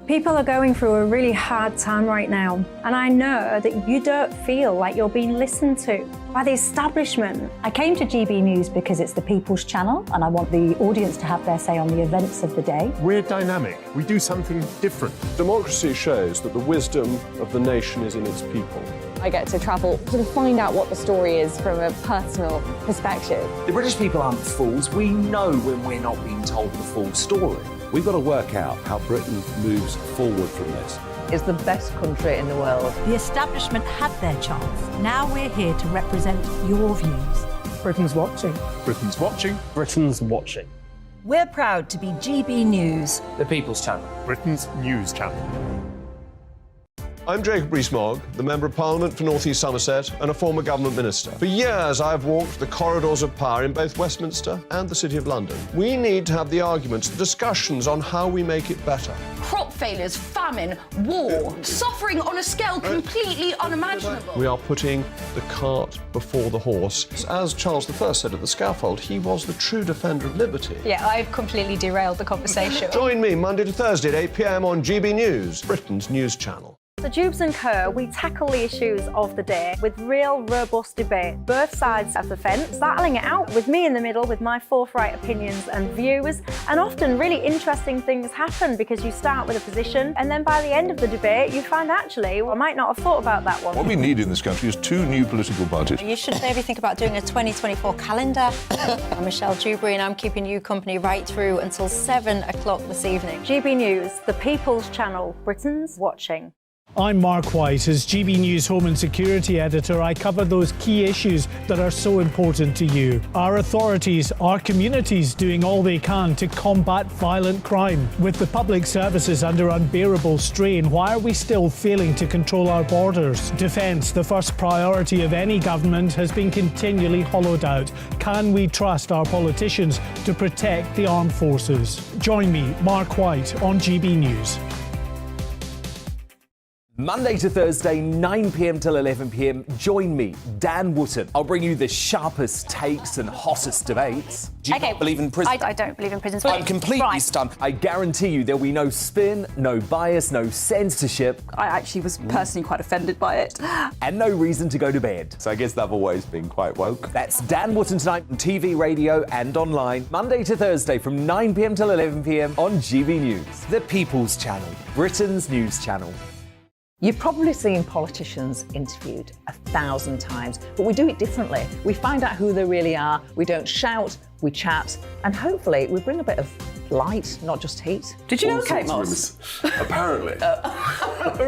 People are going through a really hard time right now, and I know that you don't feel like you're being listened to by the establishment. I came to GB News because it's the People's Channel, and I want the audience to have their say on the events of the day. We're dynamic. We do something different. Democracy shows that the wisdom of the nation is in its people. I get to travel to find out what the story is from a personal perspective. The British people aren't fools. We know when we're not being told the full story. We've got to work out how Britain moves forward from this. It's the best country in the world. The establishment had their chance. Now we're here to represent your views. Britain's watching. Britain's watching. Britain's watching. We're proud to be GB News. The People's Channel. Britain's news channel. I'm Jacob Rees-Mogg, the Member of Parliament for North East Somerset and a former government minister. For years, I've walked the corridors of power in both Westminster and the City of London. We need to have the arguments, the discussions on how we make it better. Crop failures, famine, war, suffering on a scale completely unimaginable. We are putting the cart before the horse. As Charles I said at the scaffold, he was the true defender of liberty. Yeah, I've completely derailed the conversation. Join me Monday to Thursday at 8 p.m. on GB News, Britain's news channel. So Dewbs and Co, we tackle the issues of the day with real, robust debate. Both sides of the fence, battling it out with me in the middle with my forthright opinions and views. And often really interesting things happen because you start with a position and then by the end of the debate you find actually, well, I might not have thought about that one. What we need in this country is 2 new political parties. You should maybe think about doing a 2024 calendar. I'm Michelle Dewberry and I'm keeping you company right through until 7 o'clock this evening. GB News, the People's Channel, Britain's watching. I'm Mark White. As GB News Home and Security Editor, I cover those key issues that are so important to you. Our authorities, our communities doing all they can to combat violent crime. With the public services under unbearable strain, why are we still failing to control our borders? Defence, the first priority of any government, has been continually hollowed out. Can we trust our politicians to protect the armed forces? Join me, Mark White, on GB News. Monday to Thursday, 9 p.m. till 11 p.m. Join me, Dan Wootton. I'll bring you the sharpest takes and hottest debates. Do you not believe in prisons? I don't believe in prisons. I'm completely stunned. I guarantee you there'll be no spin, no bias, no censorship. I actually was personally quite offended by it. And no reason to go to bed. So I guess they've always been quite woke. That's Dan Wootton tonight on TV, radio and online. Monday to Thursday from 9 p.m. till 11 p.m. on GB News. The People's Channel, Britain's news channel. You've probably seen politicians interviewed 1,000 times, but we do it differently. We find out who they really are, we don't shout, we chat, and hopefully we bring a bit of light, not just heat. Did you know Kate Moss? Apparently.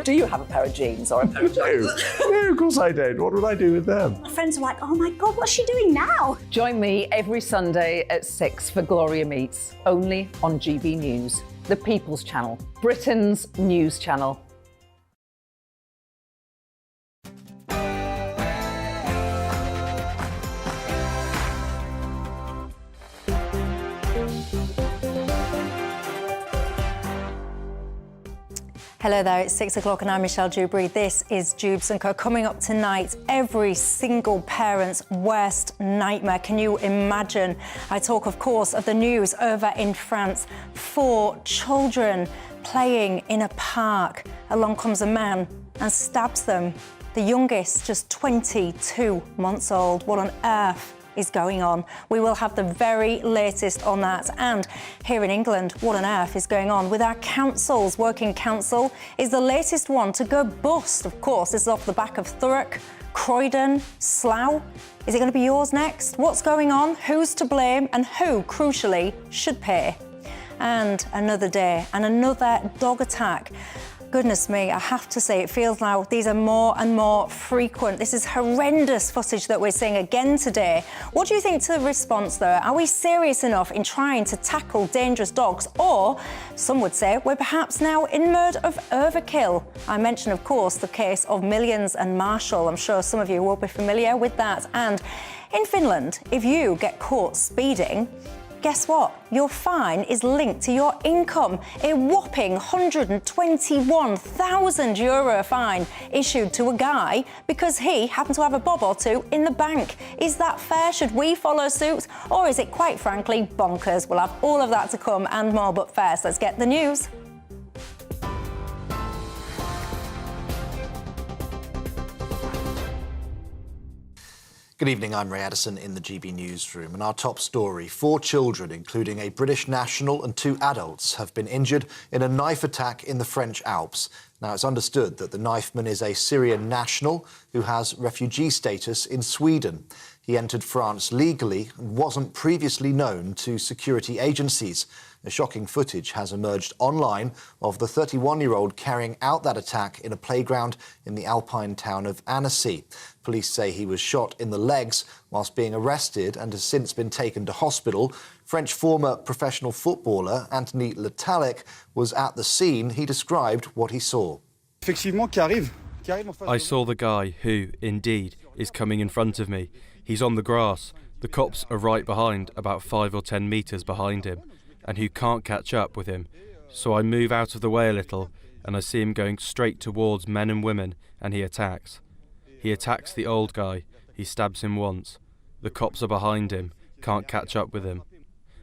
Do you have a pair of jeans or a pair of jeans? No, of course I don't. What would I do with them? My friends are like, oh my God, what's she doing now? Join me every Sunday at 6 for Gloria Meets, only on GB News, the People's Channel, Britain's news channel. Hello there, it's 6 o'clock and I'm Michelle Dewberry. This is Dewbs and Co. Coming up tonight, every single parent's worst nightmare. Can you imagine? I talk, of course, of the news over in France. 4 children playing in a park. Along comes a man and stabs them. The youngest, just 22 months old. What on earth is going on? We will have the very latest on that. And here in England, what on earth is going on with our councils? Working Council is the latest one to go bust. Of course, this is off the back of Thurrock, Croydon, Slough. Is it going to be yours next? What's going on? Who's to blame? And who, crucially, should pay? And another day and another dog attack. Goodness me, I have to say, it feels now these are more and more frequent. This is horrendous footage that we're seeing again today. What do you think to the response, though? Are we serious enough in trying to tackle dangerous dogs? Or, some would say, we're perhaps now in mode of overkill. I mentioned, of course, the case of Millions and Marshall. I'm sure some of you will be familiar with that. And in Finland, if you get caught speeding, guess what? Your fine is linked to your income. A whopping €121,000 fine issued to a guy because he happened to have a bob or two in the bank. Is that fair? Should we follow suit? Or is it quite frankly bonkers? We'll have all of that to come and more, but first, let's get the news. Good evening, I'm Ray Addison in the GB Newsroom. And our top story, 4 children, including a British national and 2 adults, have been injured in a knife attack in the French Alps. Now, it's understood that the knifeman is a Syrian national who has refugee status in Sweden. He entered France legally and wasn't previously known to security agencies. The shocking footage has emerged online of the 31-year-old carrying out that attack in a playground in the alpine town of Annecy. Police say he was shot in the legs whilst being arrested and has since been taken to hospital. French former professional footballer Anthony Letalic was at the scene. He described what he saw. I saw the guy who, indeed, is coming in front of me. He's on the grass. The cops are right behind, about 5 or 10 metres behind him, and who can't catch up with him. So I move out of the way a little, and I see him going straight towards men and women, and he attacks. He attacks the old guy. He stabs him once. The cops are behind him, can't catch up with him.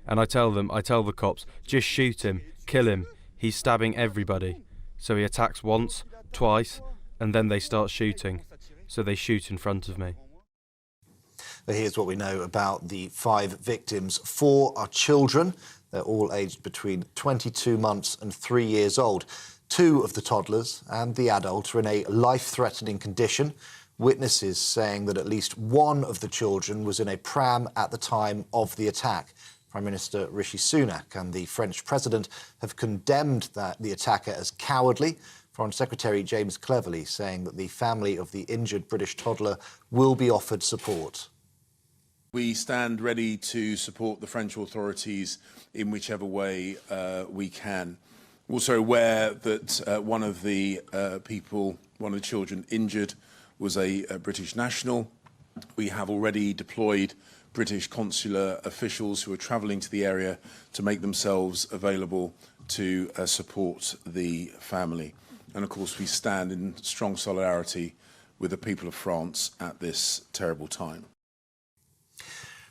And I tell the cops, just shoot him, kill him. He's stabbing everybody. So he attacks once, twice, and then they start shooting. So they shoot in front of me. Here's what we know about the 5 victims. 4 are children. They're all aged between 22 months and 3 years old. 2 of the toddlers and the adult are in a life-threatening condition. Witnesses saying that at least 1 of the children was in a pram at the time of the attack. Prime Minister Rishi Sunak and the French President have condemned the attacker as cowardly. Foreign Secretary James Cleverly saying that the family of the injured British toddler will be offered support. We stand ready to support the French authorities in whichever way we can. Also aware that one of the children injured was a British national. We have already deployed British consular officials who are travelling to the area to make themselves available to support the family. And of course, we stand in strong solidarity with the people of France at this terrible time.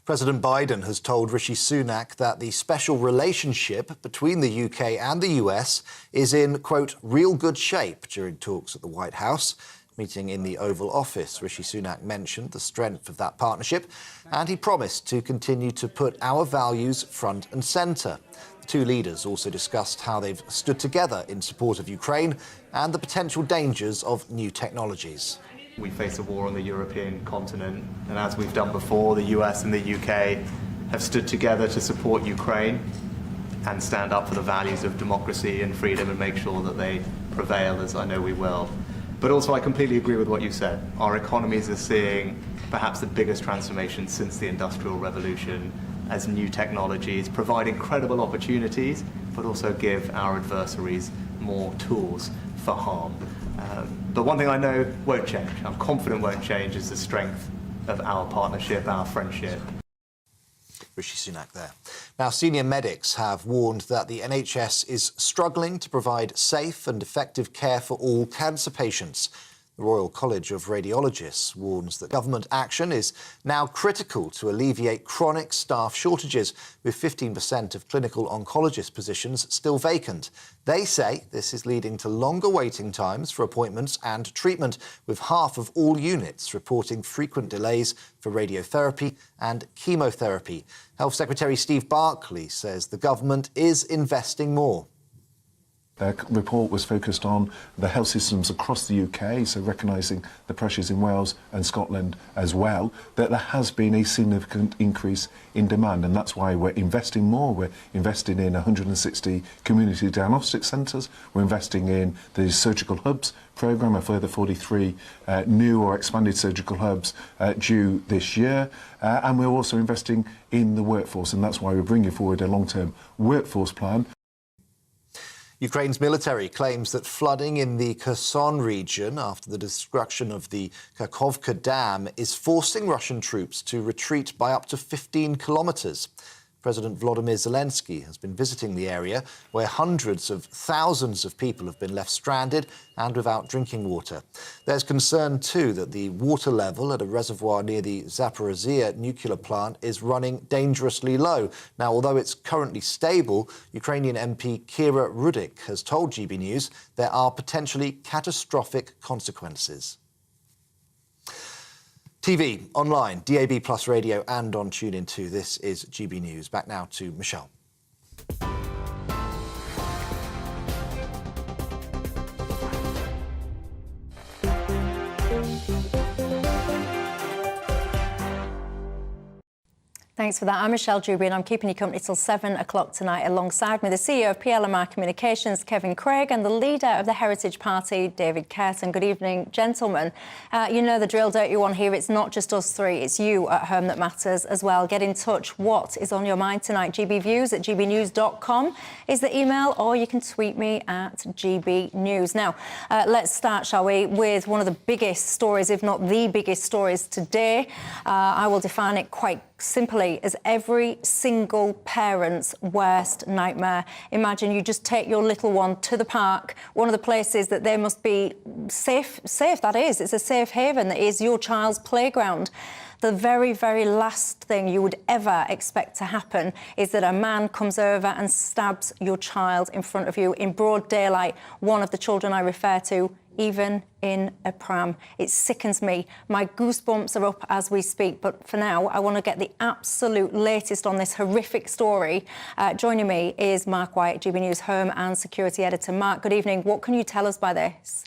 President Biden has told Rishi Sunak that the special relationship between the UK and the US is in, quote, real good shape during talks at the White House. Meeting in the Oval Office, Rishi Sunak mentioned the strength of that partnership and he promised to continue to put our values front and centre. The 2 leaders also discussed how they've stood together in support of Ukraine and the potential dangers of new technologies. We face a war on the European continent, and as we've done before, the US and the UK have stood together to support Ukraine and stand up for the values of democracy and freedom and make sure that they prevail, as I know we will. But also, I completely agree with what you said. Our economies are seeing perhaps the biggest transformation since the Industrial Revolution, as new technologies provide incredible opportunities, but also give our adversaries more tools for harm. But one thing I know won't change, I'm confident won't change, is the strength of our partnership, our friendship. Rishi Sunak there. Now, senior medics have warned that the NHS is struggling to provide safe and effective care for all cancer patients. The Royal College of Radiologists warns that government action is now critical to alleviate chronic staff shortages, with 15% of clinical oncologist positions still vacant. They say this is leading to longer waiting times for appointments and treatment, with half of all units reporting frequent delays for radiotherapy and chemotherapy. Health Secretary Steve Barclay says the government is investing more. Their report was focused on the health systems across the UK, so recognising the pressures in Wales and Scotland as well, that there has been a significant increase in demand, and that's why we're investing more. We're investing in 160 community diagnostic centres, we're investing in the surgical hubs programme, a further 43 new or expanded surgical hubs due this year, and we're also investing in the workforce, and that's why we're bringing forward a long-term workforce plan. Ukraine's military claims that flooding in the Kherson region after the destruction of the Kakhovka Dam is forcing Russian troops to retreat by up to 15 kilometres. President Volodymyr Zelensky has been visiting the area where hundreds of thousands of people have been left stranded and without drinking water. There's concern, too, that the water level at a reservoir near the Zaporizhzhia nuclear plant is running dangerously low. Now, although it's currently stable, Ukrainian MP Kira Rudik has told GB News there are potentially catastrophic consequences. TV, online, DAB Plus radio and on TuneIn 2. This is GB News. Back now to Michelle. Thanks for that. I'm Michelle Dewberry and I'm keeping you company till 7 o'clock tonight. Alongside me, the CEO of PLMR Communications, Kevin Craig, and the leader of the Heritage Party, David Curtin. Good evening, gentlemen. You know the drill, don't you, on here? It's not just us three, it's you at home that matters as well. Get in touch. What is on your mind tonight? gbviews@gbnews.com is the email, or you can tweet me at gbnews. Now, let's start, shall we, with one of the biggest stories, if not the biggest stories today. I will define it quite simply as every single parent's worst nightmare. Imagine you just take your little one to the park, one of the places that they must be safe, that is. It's a safe haven, that is your child's playground. The very, very last thing you would ever expect to happen is that a man comes over and stabs your child in front of you in broad daylight, one of the children I refer to, even in a pram. It sickens me. My goosebumps are up as we speak. But for now, I want to get the absolute latest on this horrific story. Joining me is Mark White, GB News Home and Security Editor. Mark, good evening. What can you tell us by this?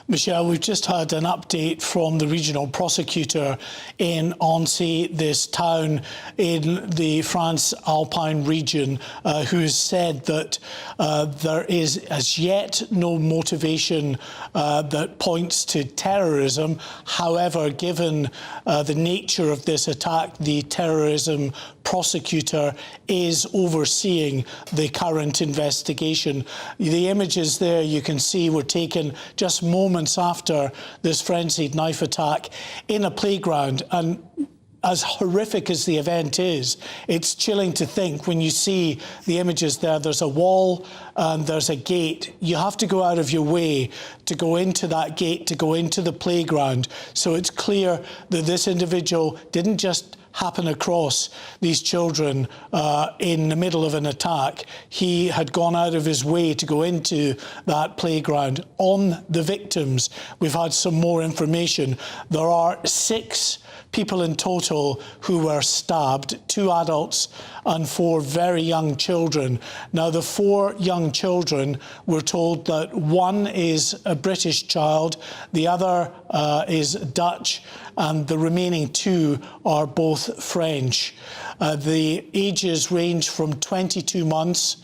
Michelle, we've just had an update from the regional prosecutor in Annecy, this town in the France Alpine region, who has said that there is as yet no motivation that points to terrorism. However, given the nature of this attack, the terrorism prosecutor is overseeing the current investigation. The images there you can see were taken just moments after this frenzied knife attack in a playground. And as horrific as the event is, it's chilling to think when you see the images there. There's a wall and there's a gate. You have to go out of your way to go into that gate, to go into the playground. So it's clear that this individual didn't just happen across these children in the middle of an attack. He had gone out of his way to go into that playground. On the victims, we've had some more information. There are 6 people in total who were stabbed, 2 adults and 4 very young children. Now, the 4 young children, were told that one is a British child, the other is Dutch, and the remaining 2 are both French. The ages range from 22 months.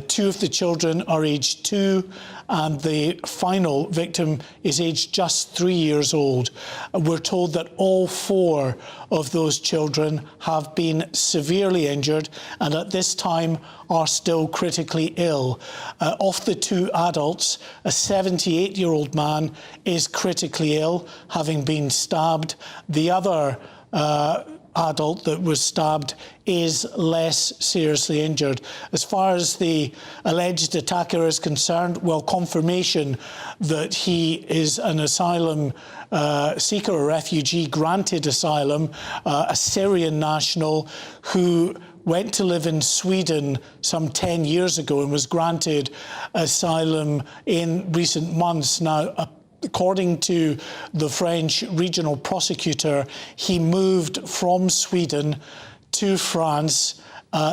2 of the children are aged 2, and the final victim is aged just 3 years old. We're told that all 4 of those children have been severely injured and at this time are still critically ill. Of the 2 adults, a 78-year-old man is critically ill, having been stabbed. The other adult that was stabbed is less seriously injured. As far as the alleged attacker is concerned, well, confirmation that he is an asylum seeker, a refugee granted asylum, a Syrian national who went to live in Sweden some 10 years ago and was granted asylum in recent months. Now, according to the French regional prosecutor, he moved from Sweden to France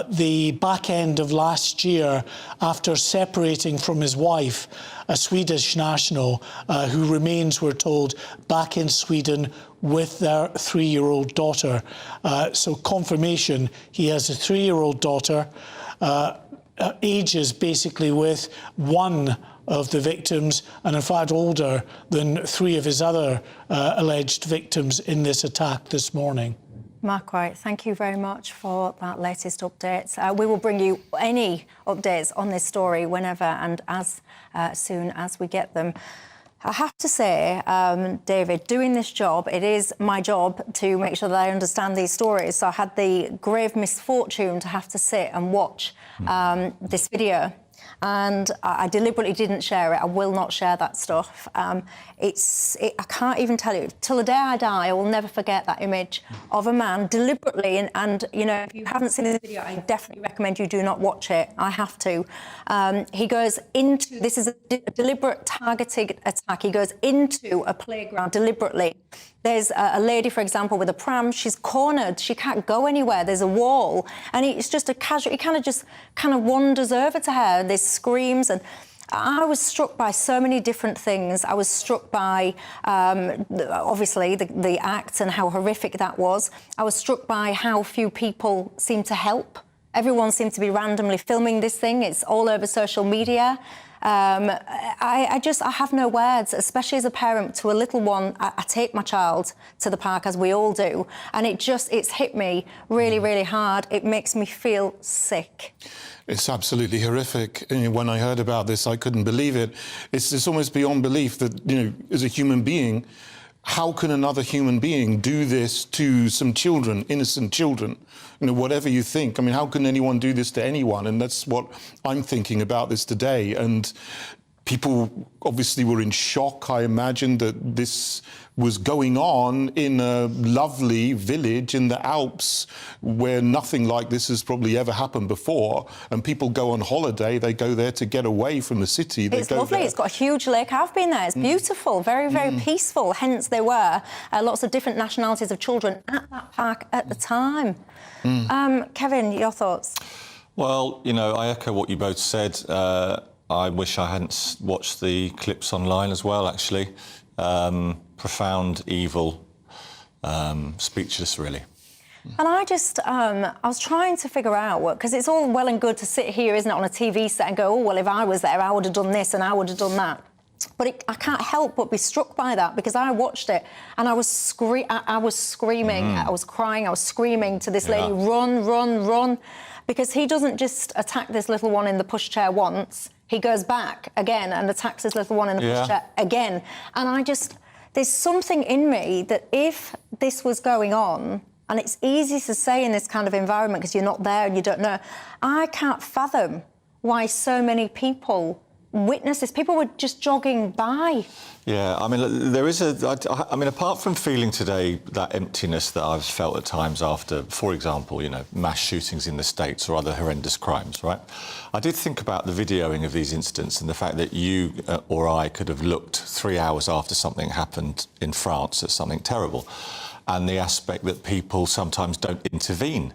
the back end of last year after separating from his wife, a Swedish national who remains, we're told, back in Sweden with their 3-year-old daughter. So confirmation, he has a 3-year-old daughter, ages basically with one of the victims, and in fact older than 3 of his other alleged victims in this attack this morning. Mark White, thank you very much for that latest update. We will bring you any updates on this story whenever and as soon as we get them. I have to say, David, doing this job, it is my job to make sure that I understand these stories. So I had the grave misfortune to have to sit and watch this video. And I deliberately didn't share it. I will not share that stuff. I can't even tell you. Till the day I die, I will never forget that image of a man deliberately. And you know, if you haven't seen this video, I definitely recommend you do not watch it. I have to. He goes into, this is a deliberate targeted attack. He goes into a playground deliberately. There's a lady, for example, with a pram. She's cornered. She can't go anywhere. There's a wall. And it's just a casual... He kind of wanders over to her. There's screams. And I was struck by so many different things. I was struck by, obviously, the act and how horrific that was. I was struck by how few people seem to help. Everyone seemed to be randomly filming this thing. It's all over social media. I have no words, especially as a parent to a little one. I take my child to the park, as we all do, and it's hit me really, really hard. It makes me feel sick. It's absolutely horrific. And when I heard about this, I couldn't believe it. It's almost beyond belief that, you know, as a human being, how can another human being do this to some children, innocent children? You know, whatever you think. I mean, how can anyone do this to anyone? And that's what I'm thinking about this today. And people obviously were in shock, I imagine, that this was going on in a lovely village in the Alps where nothing like this has probably ever happened before. And people go on holiday, they go there to get away from the city. It's lovely, it's got a huge lake. I've been there, it's beautiful, very, very peaceful. Hence there were lots of different nationalities of children at that park at the time. Kevin, your thoughts? Well, you know, I echo what you both said. I wish I hadn't watched the clips online as well, actually. Profound, evil, speechless, really. And I just, I was trying to figure out what, because it's all well and good to sit here, isn't it, on a TV set and go, oh, well, if I was there, I would have done this and I would have done that. But I can't help but be struck by that, because I watched it and I was screaming, I was crying, I was screaming to this lady, run, run, run. Because he doesn't just attack this little one in the pushchair once, he goes back again and attacks this little one in the pushchair again. And there's something in me that if this was going on, and it's easy to say in this kind of environment because you're not there and you don't know, I can't fathom why so many people witness this. People were just jogging by. Yeah, I mean, there is I mean, apart from feeling today that emptiness that I've felt at times after, for example, you know, mass shootings in the States or other horrendous crimes, right? I did think about the videoing of these incidents and the fact that you or I could have looked 3 hours after something happened in France at something terrible, and the aspect that people sometimes don't intervene.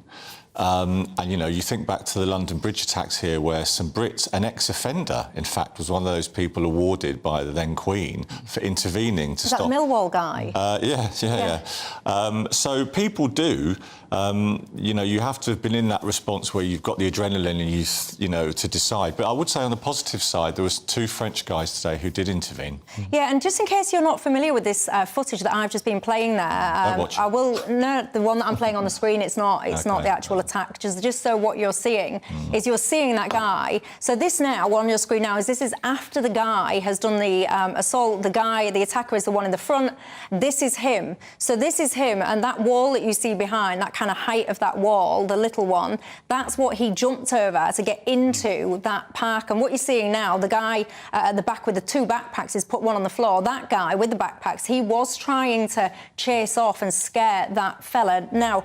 And, you know, you think back to the London Bridge attacks here where some Brits, an ex-offender, in fact, was one of those people awarded by the then Queen for intervening to stop... That Millwall guy? Yeah. So people do, you know, you have to have been in that response where you've got the adrenaline and you know, to decide. But I would say on the positive side, there was 2 French guys today who did intervene. Yeah, and just in case you're not familiar with this footage that I've just been playing there, I will... No, the one that I'm playing on the screen, it's not the actual attack. Just so what you're seeing is you're seeing that guy. So this now on your screen now this is after the guy has done the assault. The attacker is the one in the front. This is him. So this is him, and that wall that you see behind, that kind of height of that wall, the little one, that's what he jumped over to get into that park. And what you're seeing now, the guy at the back with the 2 backpacks is put one on the floor. That guy with the backpacks, he was trying to chase off and scare that fella. Now,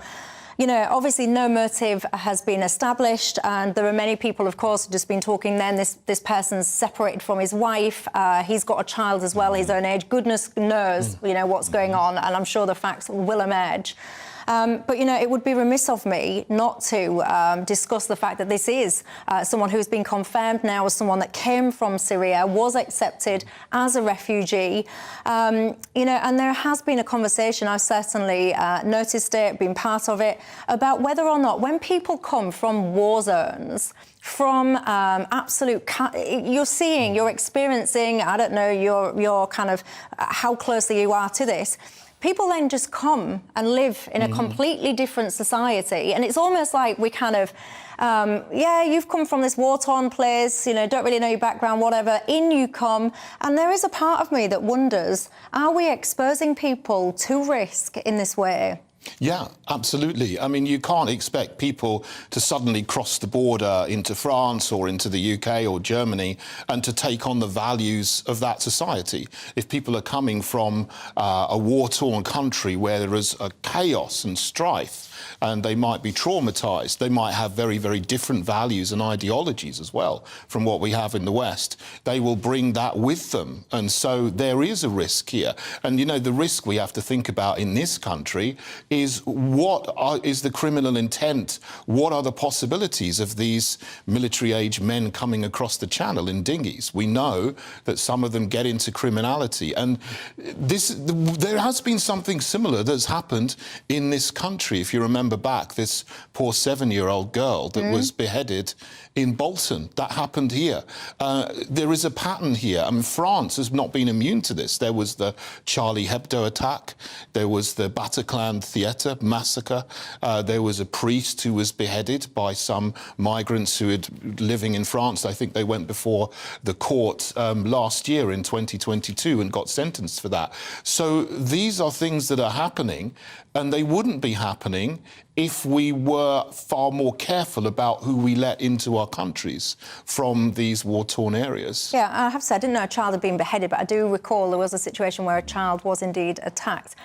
you know, obviously no motive has been established, and there are many people, of course, who've just been talking then. This person's separated from his wife. He's got a child as well, his own age. Goodness knows, you know, what's going on, and I'm sure the facts will emerge. But, you know, it would be remiss of me not to discuss the fact that this is someone who's been confirmed now as someone that came from Syria, was accepted as a refugee. You know, and there has been a conversation, I've certainly noticed it, been part of it, about whether or not when people come from war zones, from you're experiencing, I don't know, your kind of how closely you are to this. People then just come and live in a completely different society. And it's almost like we kind of, yeah, you've come from this war-torn place, you know, don't really know your background, whatever, in you come. And there is a part of me that wonders, are we exposing people to risk in this way? Yeah, absolutely. I mean, you can't expect people to suddenly cross the border into France or into the UK or Germany and to take on the values of that society. If people are coming from a war-torn country where there is a chaos and strife, and they might be traumatised, they might have very, very different values and ideologies as well from what we have in the West, they will bring that with them. And so there is a risk here. And, you know, the risk we have to think about in this country is what is the criminal intent? What are the possibilities of these military-age men coming across the channel in dinghies? We know that some of them get into criminality. And there has been something similar that's happened in this country. If you remember back, this poor 7-year-old girl that was beheaded in Bolton. That happened here. There is a pattern here. I mean, France has not been immune to this. There was the Charlie Hebdo attack. There was the Bataclan Theatre massacre. There was a priest who was beheaded by some migrants who had living in France. I think they went before the court last year in 2022 and got sentenced for that. So these are things that are happening, and they wouldn't be happening if we were far more careful about who we let into our countries from these war-torn areas. Yeah, I have to say, I didn't know a child had been beheaded, but I do recall there was a situation where a child was indeed attacked.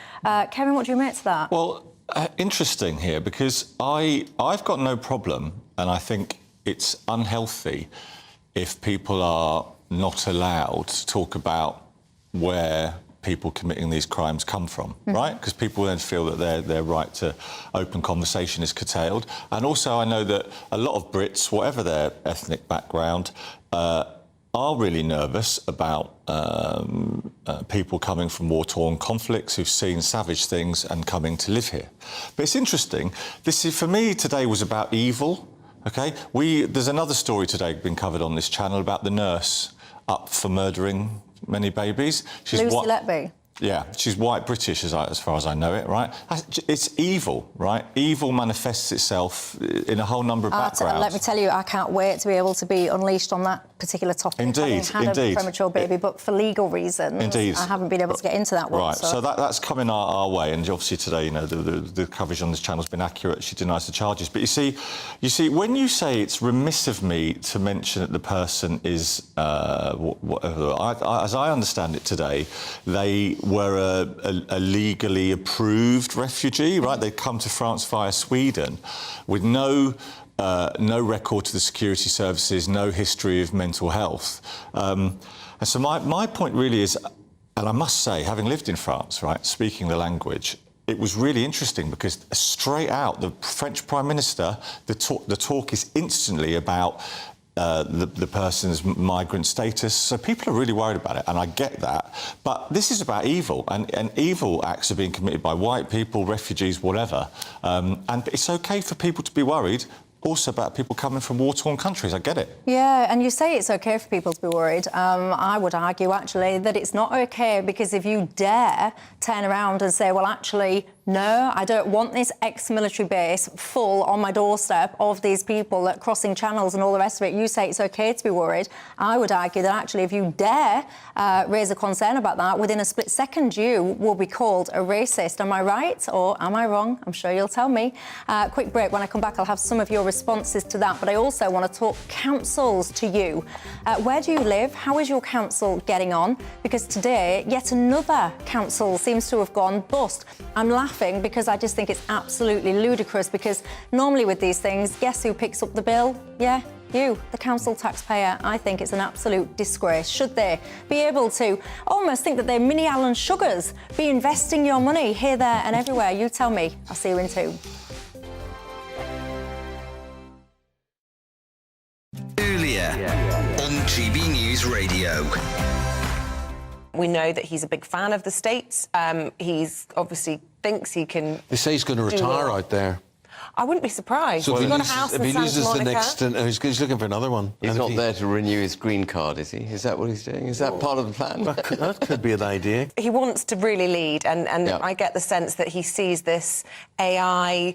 Kevin, what do you make to that? Well, interesting here, because I've got no problem, and I think it's unhealthy if people are not allowed to talk about where people committing these crimes come from, right? Because people then feel that their right to open conversation is curtailed. And also I know that a lot of Brits, whatever their ethnic background, are really nervous about people coming from war-torn conflicts who've seen savage things and coming to live here. But it's interesting. This is, for me, today was about evil, OK? There's another story today been covered on this channel about the nurse up for murdering many babies. Lucy Letby. Yeah, she's white British, as far as I know it, right? It's evil, right? Evil manifests itself in a whole number of backgrounds. Let me tell you, I can't wait to be able to be unleashed on that particular topic. Indeed, I had a premature baby, but for legal reasons, I haven't been able to get into that one. Right, so that's coming our way, and obviously today, you know, the coverage on this channel has been accurate. She denies the charges, but you see, when you say it's remiss of me to mention that the person is, as I understand it today, they were a legally approved refugee, right? They come to France via Sweden with no record to the security services, no history of mental health. And so my point really is, and I must say, having lived in France, right, speaking the language, it was really interesting because straight out, the French Prime Minister, the talk is instantly about the person's migrant status. So people are really worried about it, and I get that. But this is about evil, and evil acts are being committed by white people, refugees, whatever. And it's OK for people to be worried also about people coming from war-torn countries. I get it. Yeah, and you say it's OK for people to be worried. I would argue, actually, that it's not OK, because if you dare turn around and say, well, actually, no, I don't want this ex-military base full on my doorstep of these people that crossing channels and all the rest of it. You say it's OK to be worried. I would argue that actually if you dare raise a concern about that, within a split second you will be called a racist. Am I right or am I wrong? I'm sure you'll tell me. Quick break. When I come back, I'll have some of your responses to that, but I also want to talk councils to you. Where do you live? How is your council getting on? Because today, yet another council seems to have gone bust. I'm laughing because I just think it's absolutely ludicrous, because normally with these things, guess who picks up the bill? Yeah, you, the council taxpayer. I think it's an absolute disgrace. Should they be able to almost think that they're mini Alan Sugars, be investing your money here, there and everywhere? You tell me. I'll see you in 2. Earlier on GB News Radio. We know that he's a big fan of the States. He's obviously thinks he can... They say he's going to retire out there. I wouldn't be surprised. So he's got a house in Santa Monica. He's looking for another one. He's not there to renew his green card, is he? Is that what he's doing? Is that part of the plan? That could be an idea. He wants to really lead, and I get the sense that he sees this AI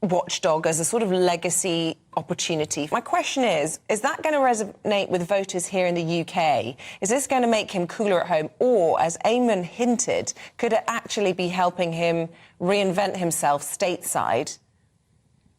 watchdog as a sort of legacy opportunity. My question is that going to resonate with voters here in the UK? Is this going to make him cooler at home? Or, as Eamon hinted, could it actually be helping him reinvent himself stateside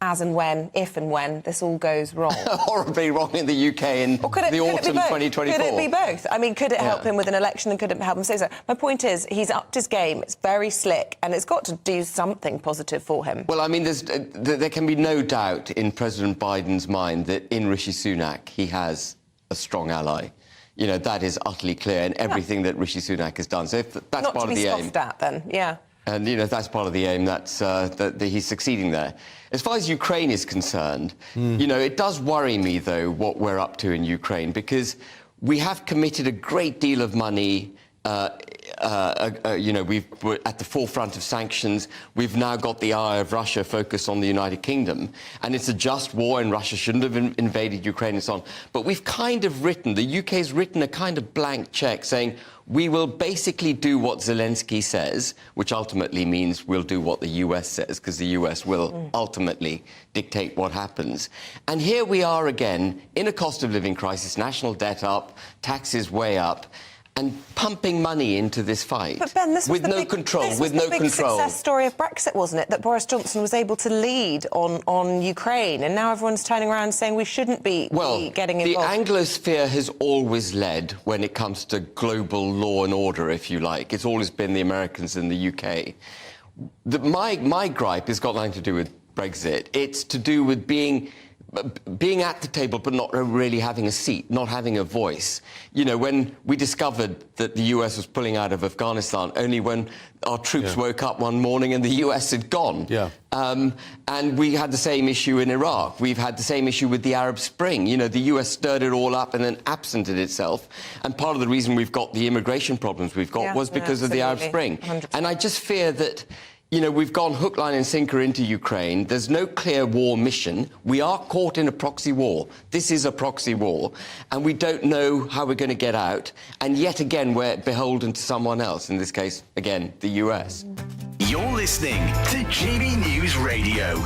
as and when, if and when this all goes wrong? Horribly wrong in the UK in the autumn 2024. Could it be both? I mean, could it help him with an election and could it help him say so? My point is, he's upped his game, it's very slick, and it's got to do something positive for him. Well, I mean, there can be no doubt in President Biden's mind that in Rishi Sunak he has a strong ally. You know, that is utterly clear in everything that Rishi Sunak has done. So if that's Not part to of be the aim. scoffed at, then, yeah. And, you know, that's part of the aim, that he's succeeding there. As far as Ukraine is concerned, you know, it does worry me, though, what we're up to in Ukraine, because we have committed a great deal of money. You know, we're at the forefront of sanctions. We've now got the eye of Russia focused on the United Kingdom. And it's a just war, and Russia shouldn't have invaded Ukraine and so on. But we've kind of the UK's written a kind of blank cheque saying, we will basically do what Zelensky says, which ultimately means we'll do what the US says, because the US will ultimately dictate what happens. And here we are again in a cost of living crisis, national debt up, taxes way up, and pumping money into this fight. But Ben, this was with no control. With no control. Success story of Brexit, wasn't it? That Boris Johnson was able to lead on Ukraine, and now everyone's turning around saying we shouldn't be getting involved. The Anglosphere has always led when it comes to global law and order, if you like. It's always been the Americans and the UK. My gripe has got nothing to do with Brexit. It's to do with being at the table but not really having a seat, not having a voice. You know, when we discovered that the US was pulling out of Afghanistan, only when our troops woke up one morning and the US had gone. And we had the same issue in Iraq. We've had the same issue with the Arab Spring. You know, the US stirred it all up and then absented itself. And part of the reason we've got the immigration problems we've got was because of the Arab Spring. 100%. And I just fear that, you know, we've gone hook, line and sinker into Ukraine. There's no clear war mission. We are caught in a proxy war. This is a proxy war. And we don't know how we're going to get out. And yet again, we're beholden to someone else. In this case, again, the US. You're listening to GB News Radio.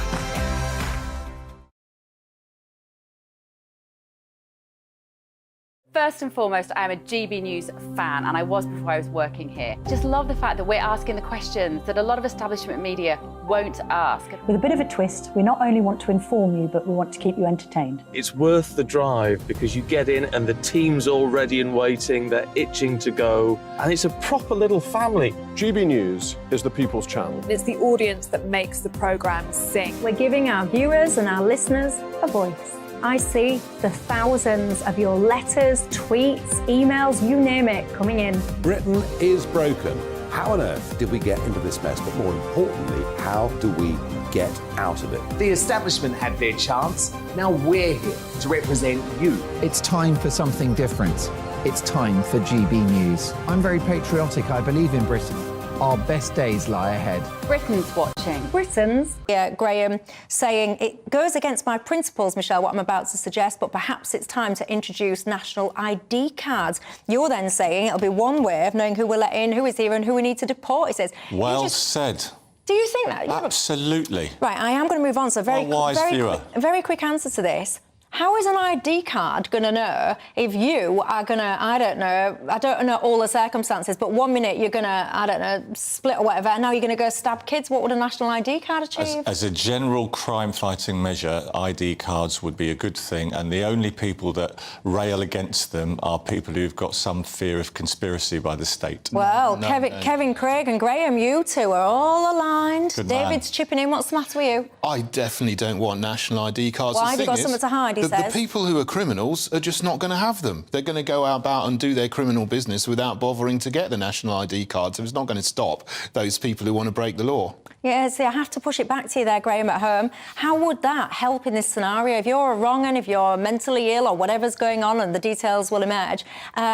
First and foremost, I am a GB News fan, and I was before I was working here. Just love the fact that we're asking the questions that a lot of establishment media won't ask. With a bit of a twist, we not only want to inform you, but we want to keep you entertained. It's worth the drive because you get in and the team's all ready and waiting, they're itching to go, and it's a proper little family. GB News is the People's Channel. It's the audience that makes the programme sing. We're giving our viewers and our listeners a voice. I see the thousands of your letters, tweets, emails, you name it, coming in. Britain is broken. How on earth did we get into this mess? But more importantly, how do we get out of it? The establishment had their chance. Now we're here to represent you. It's time for something different. It's time for GB News. I'm very patriotic. I believe in Britain. Our best days lie ahead. Britain's watching. Britain's? Yeah, Graham saying it goes against my principles, Michelle, what I'm about to suggest, but perhaps it's time to introduce national ID cards. You're then saying it'll be one way of knowing who we're let in, who is here and who we need to deport, he says. Well said. Do you think that? Absolutely. Right, I am going to move on. So very quick answer to this. How is an ID card going to know if you are going to, I don't know all the circumstances, but 1 minute you're going to, I don't know, split or whatever, and now you're going to go stab kids? What would a national ID card achieve? As a general crime-fighting measure, ID cards would be a good thing, and the only people that rail against them are people who've got some fear of conspiracy by the state. Well, Kevin, Craig and Graham, you two are all aligned. Good man. David's chipping in. What's the matter with you? I definitely don't want national ID cards. Why? Have you got something to hide, he the people who are criminals are just not going to have them. They're going to go about and do their criminal business without bothering to get the national ID card. So it's not going to stop those people who want to break the law. Yeah, see, I have to push it back to you there, Graham, at home. How would that help in this scenario? If you're a wrong and if you're mentally ill or whatever's going on and the details will emerge,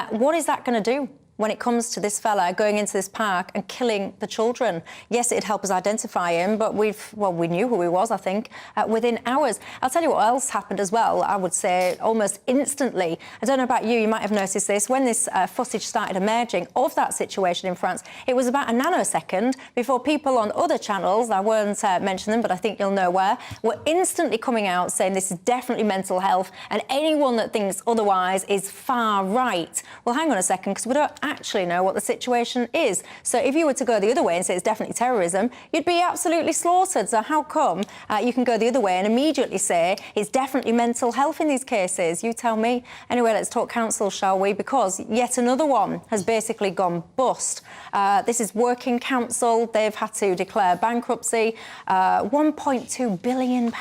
what is that going to do? when it comes to this fella going into this park and killing the children. Yes, it'd help us identify him, but we knew who he was, I think, within hours. I'll tell you what else happened as well, I would say, almost instantly. I don't know about you, you might have noticed this. When this footage started emerging of that situation in France, it was about a nanosecond before people on other channels, I won't mention them, but I think you'll know where, were instantly coming out saying this is definitely mental health, and anyone that thinks otherwise is far right. Well, hang on a second, because we don't actually know what the situation is. So if you were to go the other way and say it's definitely terrorism, you'd be absolutely slaughtered. So how come you can go the other way and immediately say it's definitely mental health in these cases? You tell me. Anyway, let's talk council, shall we? Because yet another one has basically gone bust. This is Working Council. They've had to declare bankruptcy. £1.2 billion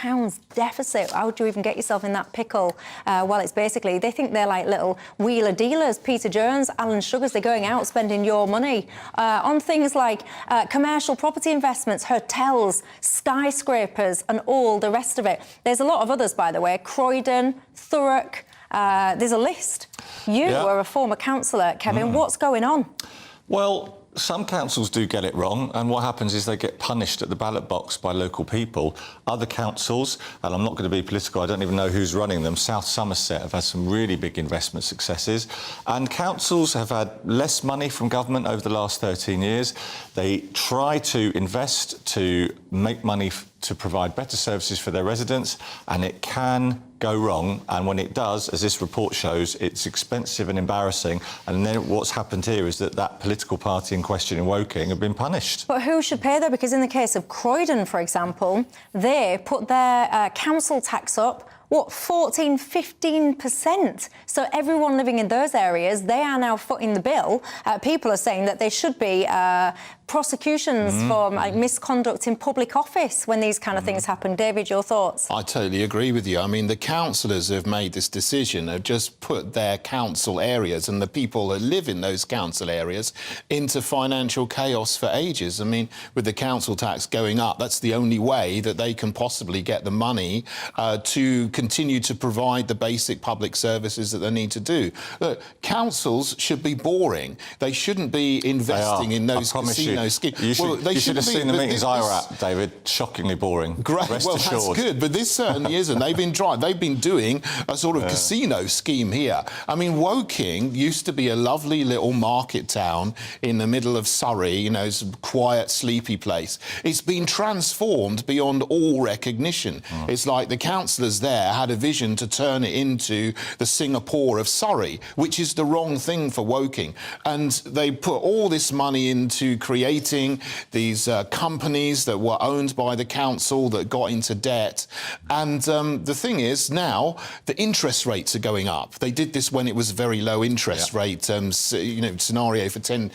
deficit. How would you even get yourself in that pickle? Well, it's basically, they think they're like little wheeler dealers. Peter Jones, Alan Sugars, they're going out spending your money on things like commercial property investments, hotels, skyscrapers and all the rest of it. There's a lot of others, by the way. Croydon, Thurrock, there's a list. You were a former councillor, Kevin. What's going on? Well, some councils do get it wrong, and what happens is they get punished at the ballot box by local people. Other councils, and I'm not going to be political, I don't even know who's running them, South Somerset have had some really big investment successes, and councils have had less money from government over the last 13 years. They try to invest to make money to provide better services for their residents, and it can go wrong, and when it does, as this report shows, it's expensive and embarrassing, and then what's happened here is that political party in question in Woking have been punished. But who should pay, though? Because in the case of Croydon, for example, they put their council tax up, 14, 15%. So everyone living in those areas, they are now footing the bill. People are saying that there should be prosecutions for misconduct in public office when these kind of things happen. David, your thoughts? I totally agree with you. I mean, the councillors who have made this decision have just put their council areas and the people that live in those council areas into financial chaos for ages. I mean, with the council tax going up, that's the only way that they can possibly get the money to continue to provide the basic public services that they need to do. Look, councils should be boring. They shouldn't be investing in those casino schemes. You should have seen the meetings I were at, David. Shockingly boring. Great. Rest assured. That's good, but this certainly isn't. They've been doing a sort of casino scheme here. I mean, Woking used to be a lovely little market town in the middle of Surrey, you know, it's a quiet, sleepy place. It's been transformed beyond all recognition. It's like the councillors there had a vision to turn it into the Singapore of Surrey, which is the wrong thing for Woking. And they put all this money into creating these companies that were owned by the council that got into debt. And the thing is, now the interest rates are going up. They did this when it was a very low interest rate, scenario for 10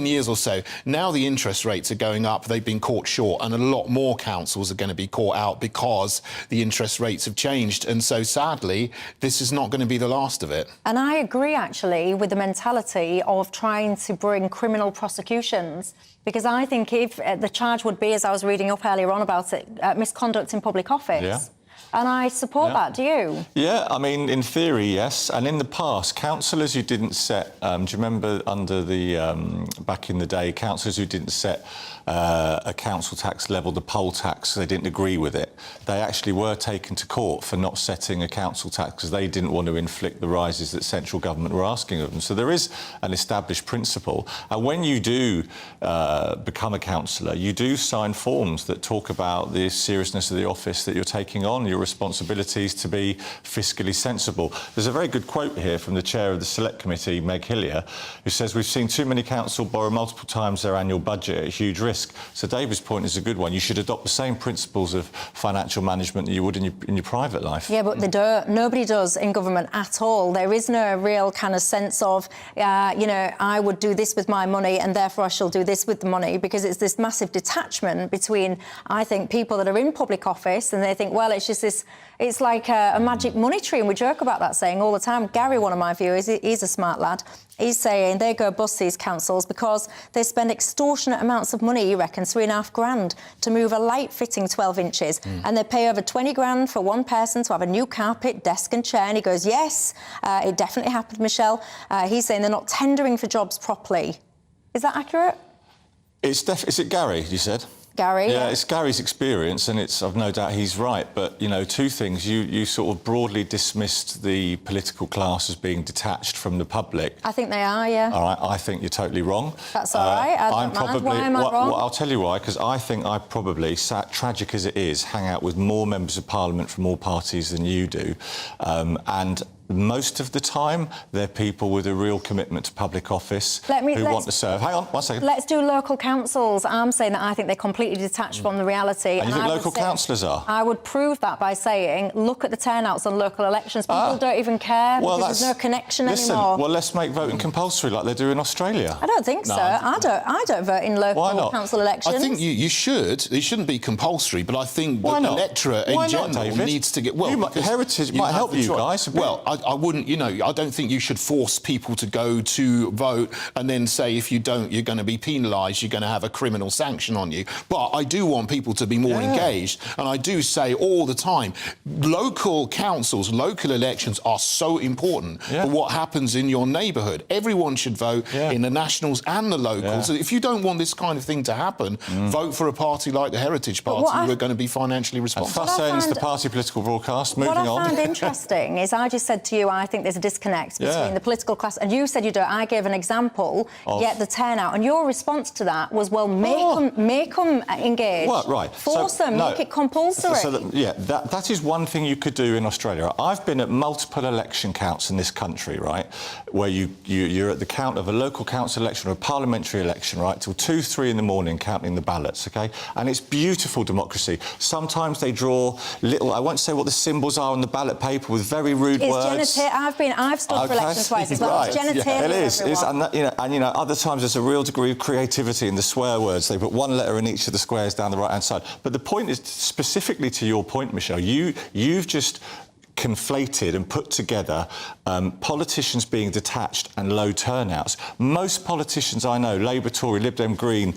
years or so. Now the interest rates are going up. They've been caught short, and a lot more councils are going to be caught out because the interest rates have changed. And so, sadly, this is not going to be the last of it. And I agree, actually, with the mentality of trying to bring criminal prosecutions, because I think if the charge would be, as I was reading up earlier on about it, misconduct in public office. Yeah. And I support that, do you? Yeah, I mean, in theory, yes. And in the past, councillors who didn't set... do you remember under the... back in the day, councillors who didn't set a council tax level, the poll tax, they didn't agree with it. They actually were taken to court for not setting a council tax because they didn't want to inflict the rises that central government were asking of them. So there is an established principle. And when you do become a councillor, you do sign forms that talk about the seriousness of the office that you're taking on, your responsibilities to be fiscally sensible. There's a very good quote here from the chair of the Select Committee, Meg Hillier, who says, "We've seen too many councils borrow multiple times their annual budget at huge risk." So David's point is a good one. You should adopt the same principles of financial management that you would in your private life. Yeah, but they don't. Nobody does in government at all. There is no real kind of sense of, I would do this with my money and therefore I shall do this with the money, because it's this massive detachment between, I think, people that are in public office and they think, well, it's just it's like a magic money tree, and we joke about that saying all the time. Gary, one of my viewers, he's a smart lad. He's saying they go bust these councils because they spend extortionate amounts of money, he reckons, $3.5 grand to move a light fitting 12 inches. And they pay over 20 grand for one person to have a new carpet, desk and chair. And he goes, yes, it definitely happened, Michelle. He's saying they're not tendering for jobs properly. Is that accurate? Is it Gary, you said? Gary? Yeah, it's Gary's experience, and I've no doubt he's right. But, you know, two things. You sort of broadly dismissed the political class as being detached from the public. I think they are, yeah. All right, I think you're totally wrong. That's all right, I don't mind. Why am I wrong? Well, I'll tell you why, because I think I probably, tragic as it is, hang out with more members of Parliament from all parties than you do. And most of the time, they're people with a real commitment to public office who want to serve. Hang on, 1 second. Let's do local councils. I'm saying that I think they're completely detached from the reality. And you think local councillors are? I would prove that by saying, look at the turnouts on local elections. People don't even care because there's no connection anymore. Well, let's make voting compulsory like they do in Australia. I don't think so. I don't vote in local council elections. I think you should. It shouldn't be compulsory, but I think the electorate in general needs to get... Well, Heritage might help you guys. Well, I wouldn't, you know, I don't think you should force people to go to vote and then say if you don't, you're going to be penalised, you're going to have a criminal sanction on you. But I do want people to be more engaged, and I do say all the time, local councils, local elections are so important for what happens in your neighbourhood. Everyone should vote in the nationals and the locals. So if you don't want this kind of thing to happen, vote for a party like the Heritage Party who are going to be financially responsible. Fuss ends the party political broadcast. Moving on. What I find interesting is I just said to you, I think there's a disconnect between the political class, and you said you don't. I gave an example, yet the turnout, and your response to that was, well, make them engage. Well, right. Force them, make it compulsory. That is one thing you could do in Australia. I've been at multiple election counts in this country, right, where you're at the count of a local council election or a parliamentary election, right, till 2, 3 in the morning counting the ballots, OK? And it's beautiful democracy. Sometimes they draw little, I won't say what the symbols are on the ballot paper with very rude words. I've stood for election twice as well. It's genitalia, it is. And other times there's a real degree of creativity in the swear words. They put one letter in each of the squares down the right-hand side. But the point is, specifically to your point, Michelle, you've just conflated and put together politicians being detached and low turnouts. Most politicians I know, Labour, Tory, Lib Dem, Green,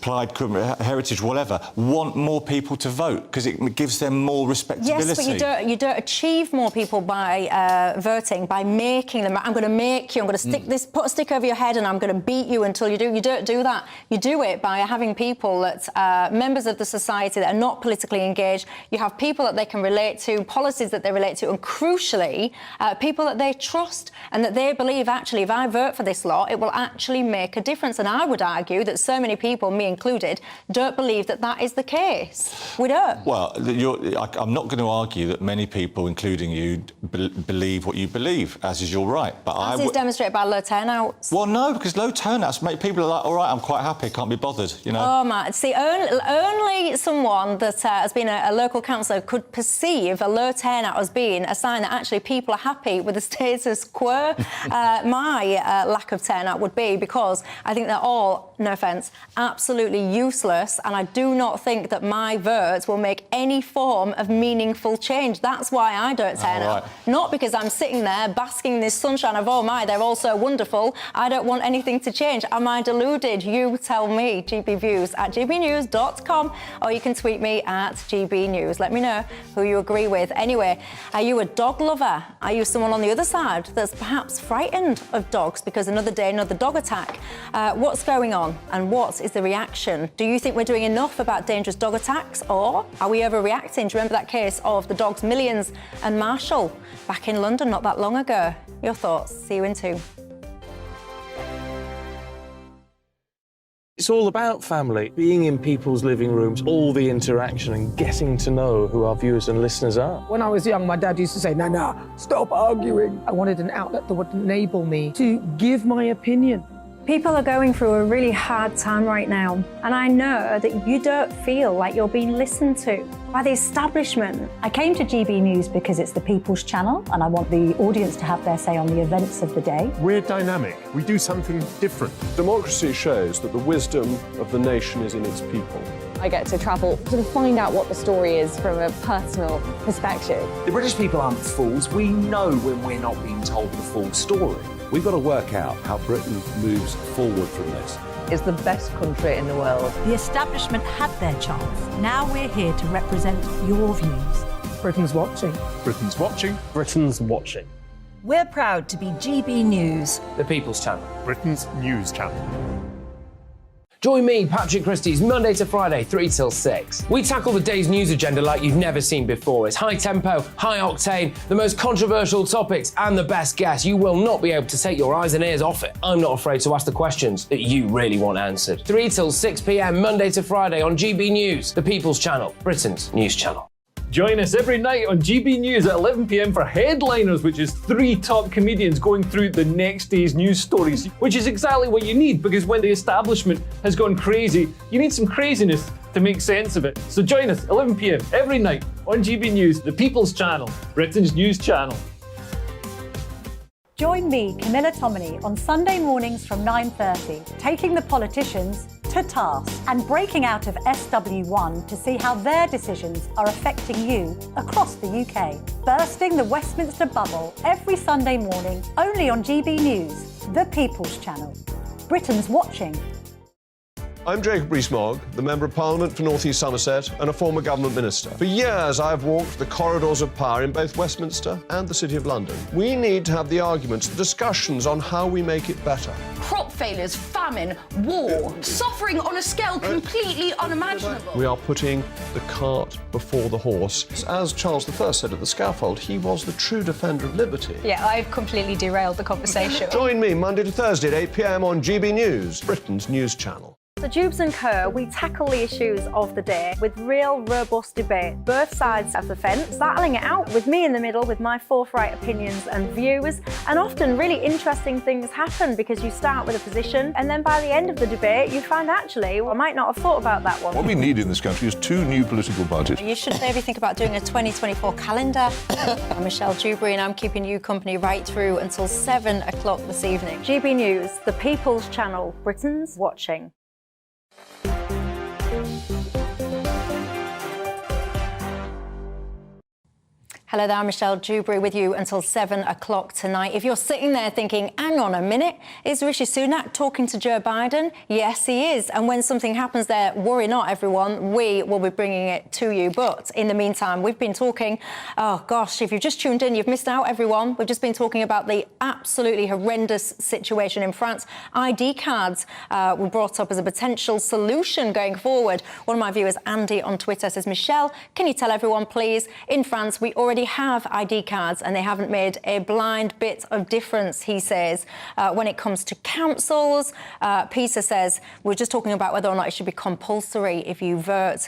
Plaid, Heritage, whatever, want more people to vote because it gives them more respectability. Yes, but you don't achieve more people by voting, by making them. I'm going to make you, I'm going to stick this, put a stick over your head and I'm going to beat you until you do. You don't do that. You do it by having people that are members of the society that are not politically engaged. You have people that they can relate to, policies that they relate to, and crucially, people that they trust and that they believe, actually, if I vote for this law, it will actually make a difference. And I would argue that so many people, me included, don't believe that that is the case. We don't. Well, I'm not going to argue that many people, including you, believe what you believe, as is your right. But as is demonstrated by low turnouts. Well, no, because low turnouts make people like, all right, I'm quite happy, can't be bothered, you know. Oh, man. See, only someone that has been a local councillor could perceive a low turnout as being a sign that actually people are happy with the status quo. My lack of turnout would be because I think they're all, no offence, absolutely useless, and I do not think that my votes will make any form of meaningful change. That's why I don't turn out. Not because I'm sitting there basking in this sunshine of, oh my, they're all so wonderful. I don't want anything to change. Am I deluded? You tell me. GBviews at gbnews.com, or you can tweet me at gbnews. Let me know who you agree with. Anyway, are you a dog lover? Are you someone on the other side that's perhaps frightened of dogs because another day, another dog attack? What's going on and what is the reaction? Do you think we're doing enough about dangerous dog attacks, or are we overreacting? Do you remember that case of the dogs Millions and Marshall back in London not that long ago? Your thoughts. See you in 2. It's all about family, being in people's living rooms, all the interaction and getting to know who our viewers and listeners are. When I was young, my dad used to say, Nana, stop arguing. I wanted an outlet that would enable me to give my opinion. People are going through a really hard time right now, and I know that you don't feel like you're being listened to by the establishment. I came to GB News because it's the people's channel, and I want the audience to have their say on the events of the day. We're dynamic. We do something different. Democracy shows that the wisdom of the nation is in its people. I get to travel to find out what the story is from a personal perspective. The British people aren't fools. We know when we're not being told the full story. We've got to work out how Britain moves forward from this. Is the best country in the world. The establishment had their chance. Now we're here to represent your views. Britain's watching. Britain's watching. Britain's watching. We're proud to be GB News, The People's Channel. Britain's news channel. Join me, Patrick Christie's, Monday to Friday, 3 till 6. We tackle the day's news agenda like you've never seen before. It's high tempo, high octane, the most controversial topics, and the best guests. You will not be able to take your eyes and ears off it. I'm not afraid to ask the questions that you really want answered. 3 till 6 p.m, Monday to Friday on GB News, The People's Channel, Britain's news channel. Join us every night on GB News at 11 p.m. for Headliners, which is 3 top comedians going through the next day's news stories, which is exactly what you need, because when the establishment has gone crazy, you need some craziness to make sense of it. So join us 11 p.m. every night on GB News, The People's Channel, Britain's news channel. Join me, Camilla Tominey, on Sunday mornings from 9:30, taking the politicians to task and breaking out of SW1 to see how their decisions are affecting you across the UK. Bursting the Westminster bubble every Sunday morning, only on GB News, The People's Channel. Britain's watching. I'm Jacob Rees-Mogg, the Member of Parliament for North East Somerset and a former government minister. For years, I've walked the corridors of power in both Westminster and the City of London. We need to have the arguments, the discussions on how we make it better. Crop failures, famine, war, suffering on a scale completely unimaginable. We are putting the cart before the horse. As Charles I said at the scaffold, he was the true defender of liberty. Yeah, I've completely derailed the conversation. Join me Monday to Thursday at 8 p.m. on GB News, Britain's news channel. So Dewbs and Co, we tackle the issues of the day with real robust debate, both sides of the fence, battling it out with me in the middle with my forthright opinions and views, and often really interesting things happen because you start with a position and then by the end of the debate you find actually, well, I might not have thought about that one. What we need in this country is 2 new political budgets. You should maybe think about doing a 2024 calendar. I'm Michelle Dewberry and I'm keeping you company right through until 7 o'clock this evening. GB News, The People's Channel, Britain's watching. Hello there, I'm Michelle Dewberry with you until 7 o'clock tonight. If you're sitting there thinking, hang on a minute, is Rishi Sunak talking to Joe Biden? Yes, he is. And when something happens there, worry not, everyone, we will be bringing it to you. But in the meantime, we've been talking, oh gosh, if you've just tuned in, you've missed out, everyone. We've just been talking about the absolutely horrendous situation in France. ID cards were brought up as a potential solution going forward. One of my viewers, Andy, on Twitter says, Michelle, can you tell everyone, please, in France, we already have ID cards and they haven't made a blind bit of difference, he says. When it comes to councils, Peter says, we're just talking about whether or not it should be compulsory if you vote.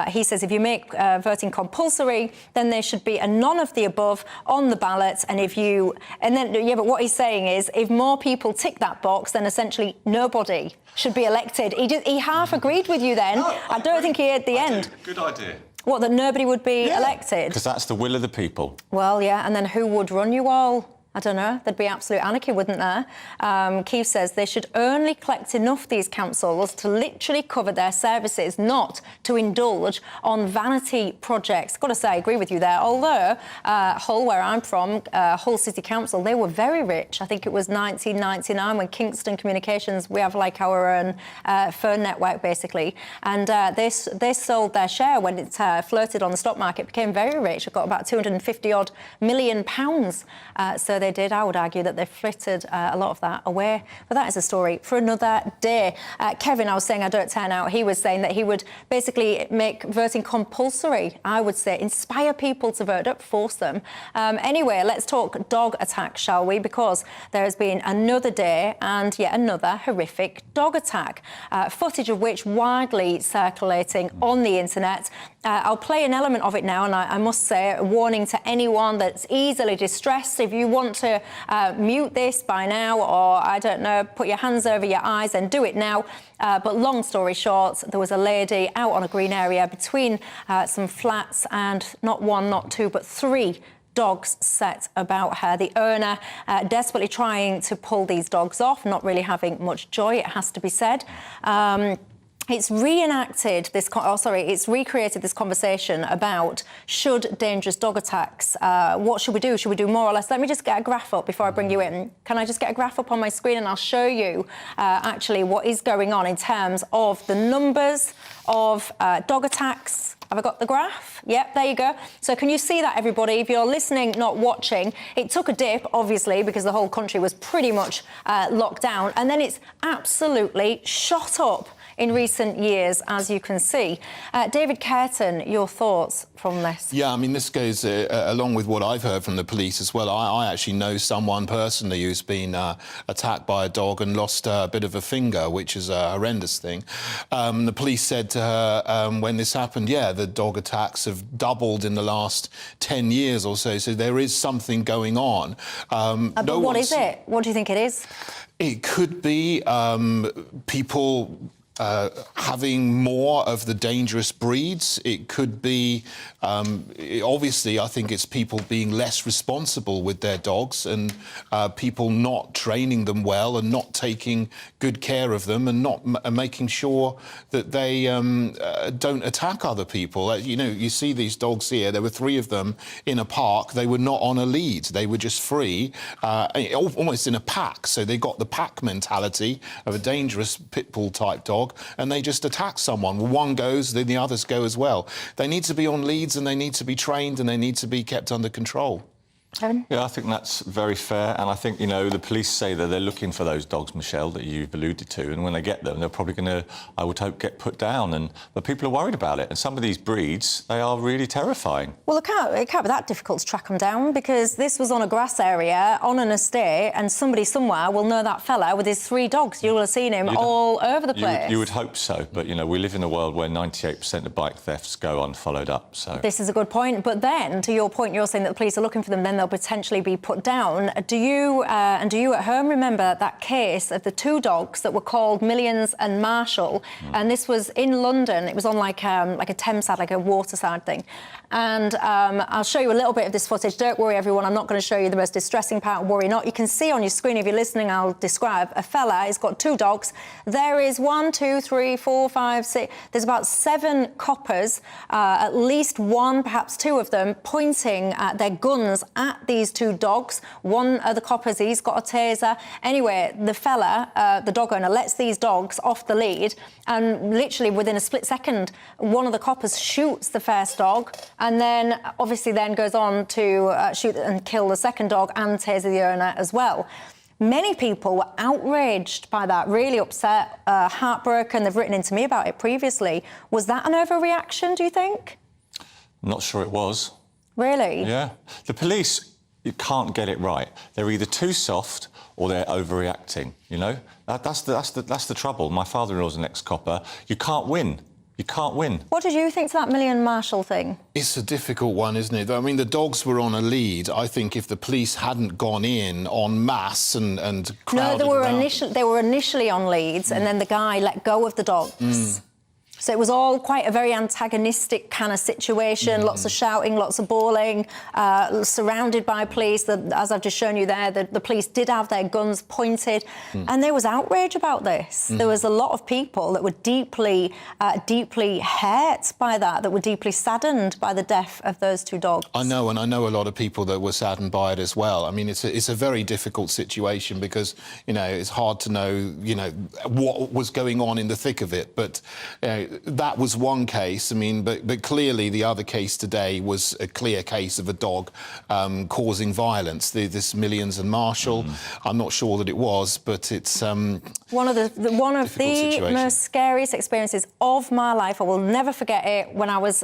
He says if you make voting compulsory, then there should be a none of the above on the ballot. And but what he's saying is if more people tick that box, then essentially nobody should be elected. He half agreed with you then. No, I don't think he heard the end. Good idea. What, that nobody would be elected? Because that's the will of the people. Well, yeah, and then who would run you all? I don't know. There'd be absolute anarchy, wouldn't there? Keith says they should only collect enough, these councils, to literally cover their services, not to indulge on vanity projects. Got to say, I agree with you there. Although Hull, where I'm from, Hull City Council, they were very rich. I think it was 1999 when Kingston Communications, we have like our own phone network, basically. And they sold their share when it floated on the stock market, became very rich. It got about £250 million. So they did. I would argue that they flitted a lot of that away. But that is a story for another day. Kevin, I was saying I don't turn out. He was saying that he would basically make voting compulsory. I would say inspire people to vote, don't force them. Anyway, let's talk dog attacks, shall we? Because there has been another day and yet another horrific dog attack, footage of which widely circulating on the internet. I'll play an element of it now, and I must say, a warning to anyone that's easily distressed. If you want to mute this by now, or, I don't know, put your hands over your eyes, and do it now. But long story short, there was a lady out on a green area between some flats, and not one, not two, but 3 dogs set about her. The owner desperately trying to pull these dogs off, not really having much joy, it has to be said. it's recreated this conversation about should dangerous dog attacks, what should we do? Should we do more or less? Let me just get a graph up before I bring you in. Can I just get a graph up on my screen and I'll show you actually what is going on in terms of the numbers of dog attacks. Have I got the graph? Yep, there you go. So can you see that, everybody? If you're listening, not watching, it took a dip, obviously, because the whole country was pretty much locked down, and then it's absolutely shot up in recent years, as you can see. David Curtin, your thoughts from this? Yeah, I mean, this goes along with what I've heard from the police as well. I actually know someone personally who's been attacked by a dog and lost a bit of a finger, which is a horrendous thing. The police said to her when this happened, yeah, the dog attacks have doubled in the last 10 years or so, so there is something going on. But what is it? What do you think it is? It could be people having more of the dangerous breeds. It could be, obviously, I think it's people being less responsible with their dogs and people not training them well and not taking good care of them and not making sure that they don't attack other people. You know, you see these dogs here. There were 3 of them in a park. They were not on a lead. They were just free, almost in a pack. So they got the pack mentality of a dangerous pit bull type dog, and they just attack someone. Well, one goes, then the others go as well. They need to be on leads and they need to be trained and they need to be kept under control. Yeah, I think that's very fair, and I think, you know, the police say that they're looking for those dogs, Michelle, that you've alluded to, and when they get them, they're probably going to, I would hope, get put down, but people are worried about it, and some of these breeds, they are really terrifying. Well, it can't be that difficult to track them down, because this was on a grass area, on an estate, and somebody somewhere will know that fella with his 3 dogs. You will have seen him all over the place. You would hope so, but, you know, we live in a world where 98% of bike thefts go unfollowed up, so... This is a good point, but then, to your point, you're saying that the police are looking for them, then they'll potentially be put down. Do you at home remember that case of the 2 dogs that were called Millions and Marshall? And this was in London. It was on like a Thames side, like a waterside thing. And I'll show you a little bit of this footage. Don't worry, everyone, I'm not going to show you the most distressing part. Worry not. You can see on your screen, if you're listening, I'll describe. A fella, he's got 2 dogs. There is 1, 2, 3, 4, 5, 6. There's about 7 coppers, at least 1, perhaps 2 of them, pointing their guns at these 2 dogs. One of the coppers, he's got a taser. Anyway, the fella, the dog owner, lets these dogs off the lead, and literally within a split second, one of the coppers shoots the first dog, and then obviously then goes on to shoot and kill the second dog and taser the owner as well. Many people were outraged by that, really upset, heartbroken. They've written into me about it previously. Was that an overreaction, do you think? I'm not sure it was. Really? Yeah. The police, you can't get it right. They're either too soft or they're overreacting, you know? That's the trouble. My father-in-law's an ex-copper. You can't win. You can't win. What did you think to that Million Marshall thing? It's a difficult one, isn't it? I mean, the dogs were on a lead. I think if the police hadn't gone in en masse and crowded they were initially on leads, and then the guy let go of the dogs. So it was all quite a very antagonistic kind of situation, lots of shouting, lots of bawling, surrounded by police. As I've just shown you there, the police did have their guns pointed, and there was outrage about this. There was a lot of people that were deeply, deeply hurt by that were deeply saddened by the death of those 2 dogs. I know, and I know a lot of people that were saddened by it as well. I mean, it's a very difficult situation because, you know, it's hard to know, you know, what was going on in the thick of it, but that was one case. I mean, but clearly the other case today was a clear case of a dog causing violence. This Millions and Marshall, I'm not sure that it was, but it's one of the most scariest experiences of my life. I will never forget it. When I was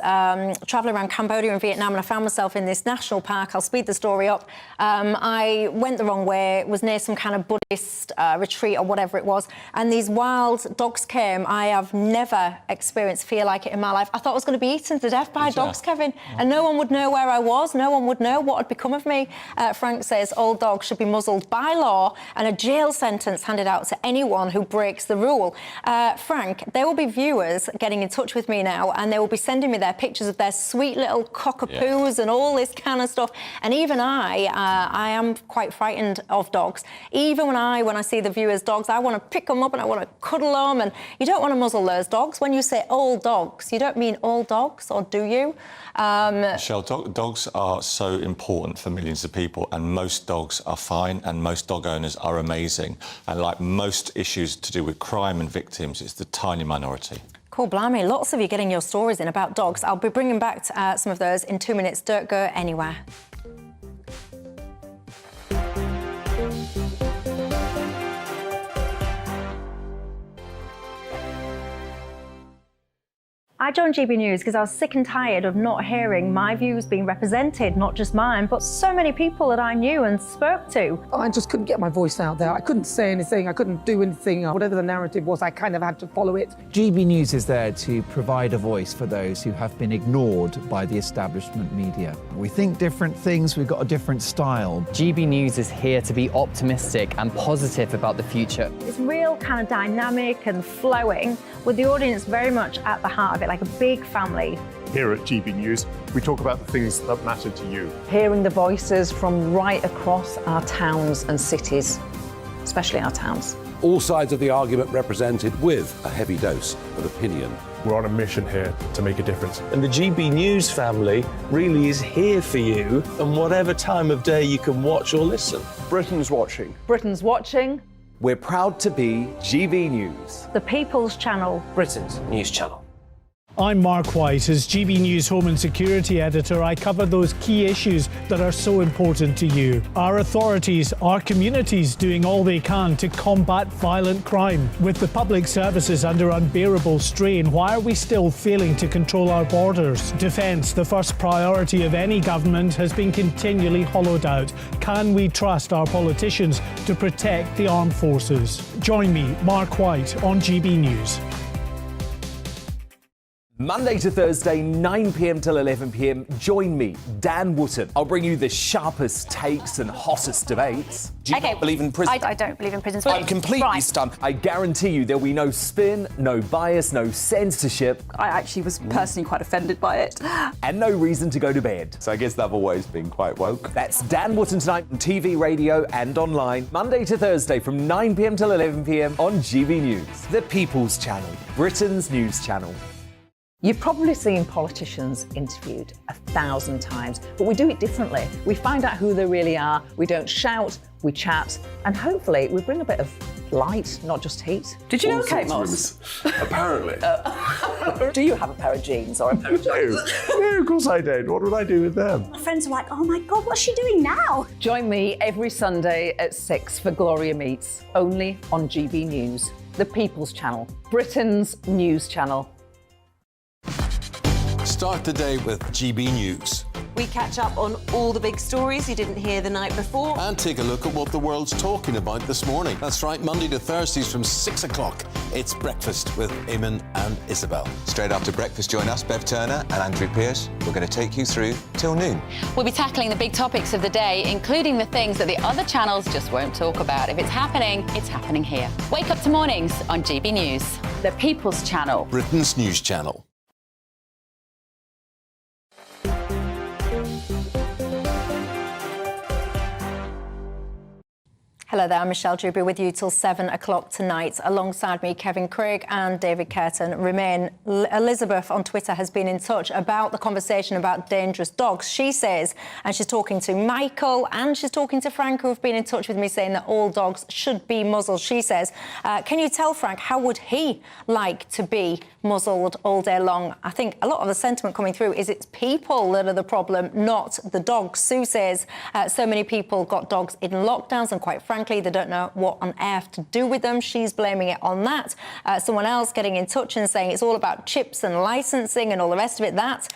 travelling around Cambodia and Vietnam, and I found myself in this national park. I'll speed the story up. I went the wrong way. It was near some kind of Buddhist retreat or whatever it was, and these wild dogs came. I have never experienced fear like it in my life. I thought I was going to be eaten to death by dogs, Kevin, and no one would know where I was. No one would know what had become of me. Frank says all dogs should be muzzled by law and a jail sentence handed out to anyone who breaks the rule. Frank, there will be viewers getting in touch with me now, and they will be sending me their pictures of their sweet little cockapoos and all this kind of stuff. And even I am quite frightened of dogs. Even when I see the viewers' dogs, I want to pick them up and I want to cuddle them. And you don't want to muzzle those dogs. When you say all dogs, you don't mean all dogs, or do you? Michelle, dogs are so important for millions of people, and most dogs are fine, and most dog owners are amazing. And like most issues to do with crime and victims, it's the tiny minority. Cool, blimey. Lots of you getting your stories in about dogs. I'll be bringing back some of those in 2 minutes. Don't go anywhere. I joined GB News because I was sick and tired of not hearing my views being represented, not just mine, but so many people that I knew and spoke to. I just couldn't get my voice out there. I couldn't say anything. I couldn't do anything. Whatever the narrative was, I kind of had to follow it. GB News is there to provide a voice for those who have been ignored by the establishment media. We think different things, we've got a different style. GB News is here to be optimistic and positive about the future. It's real kind of dynamic and flowing, with the audience very much at the heart of it, like a big family. Here at GB News, we talk about the things that matter to you. Hearing the voices from right across our towns and cities, especially our towns. All sides of the argument represented with a heavy dose of opinion. We're on a mission here to make a difference. And the GB News family really is here for you, and whatever time of day you can watch or listen. Britain's watching. Britain's watching. We're proud to be GB News, The People's Channel. Britain's news channel. I'm Mark White. As GB News Home and Security Editor, I cover those key issues that are so important to you. Our authorities, our communities doing all they can to combat violent crime. With the public services under unbearable strain, why are we still failing to control our borders? Defence, the first priority of any government, has been continually hollowed out. Can we trust our politicians to protect the armed forces? Join me, Mark White, on GB News. Monday to Thursday, 9 p.m. till 11 p.m. Join me, Dan Wootton. I'll bring you the sharpest takes and hottest debates. Do you not believe in prison? I don't believe in prison. I'm completely stunned. I guarantee you there'll be no spin, no bias, no censorship. I actually was personally quite offended by it. And no reason to go to bed. So I guess they've always been quite woke. That's Dan Wootton tonight on TV, radio and online. Monday to Thursday from 9 p.m. till 11 p.m. on GB News. The People's Channel, Britain's news channel. You've probably seen politicians interviewed 1,000 times, but we do it differently. We find out who they really are, we don't shout, we chat, and hopefully we bring a bit of light, not just heat. Did you know Kate Moss? Apparently. Do you have a pair of jeans or a pair of jeans? No, of course I don't. What would I do with them? My friends are like, oh my God, what's she doing now? Join me every Sunday at 6 for Gloria Meets, only on GB News, the People's Channel, Britain's news channel. Start the day with GB News. We catch up on all the big stories you didn't hear the night before. And take a look at what the world's talking about this morning. That's right, Monday to Thursdays from 6 o'clock. It's Breakfast with Eamon and Isabel. Straight after breakfast, join us, Bev Turner and Andrew Pearce. We're going to take you through till noon. We'll be tackling the big topics of the day, including the things that the other channels just won't talk about. If it's happening here. Wake up to mornings on GB News, the People's Channel. Britain's news channel. Hello there, I'm Michelle Dewberry with you till 7 o'clock tonight. Alongside me, Kevin Craig and David Curtin remain. Elizabeth on Twitter has been in touch about the conversation about dangerous dogs. She says, and she's talking to Michael and she's talking to Frank, who have been in touch with me saying that all dogs should be muzzled. She says, can you tell Frank how would he like to be muzzled all day long? I think a lot of the sentiment coming through is it's people that are the problem, not the dogs. Sue says so many people got dogs in lockdowns and quite frankly, they don't know what on earth to do with them. She's blaming it on that. Someone else getting in touch and saying it's all about chips and licensing and all the rest of it. That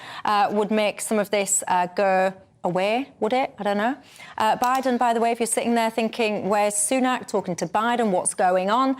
would make some of this go away, would it? I don't know. Biden, by the way, if you're sitting there thinking, where's Sunak talking to Biden, what's going on?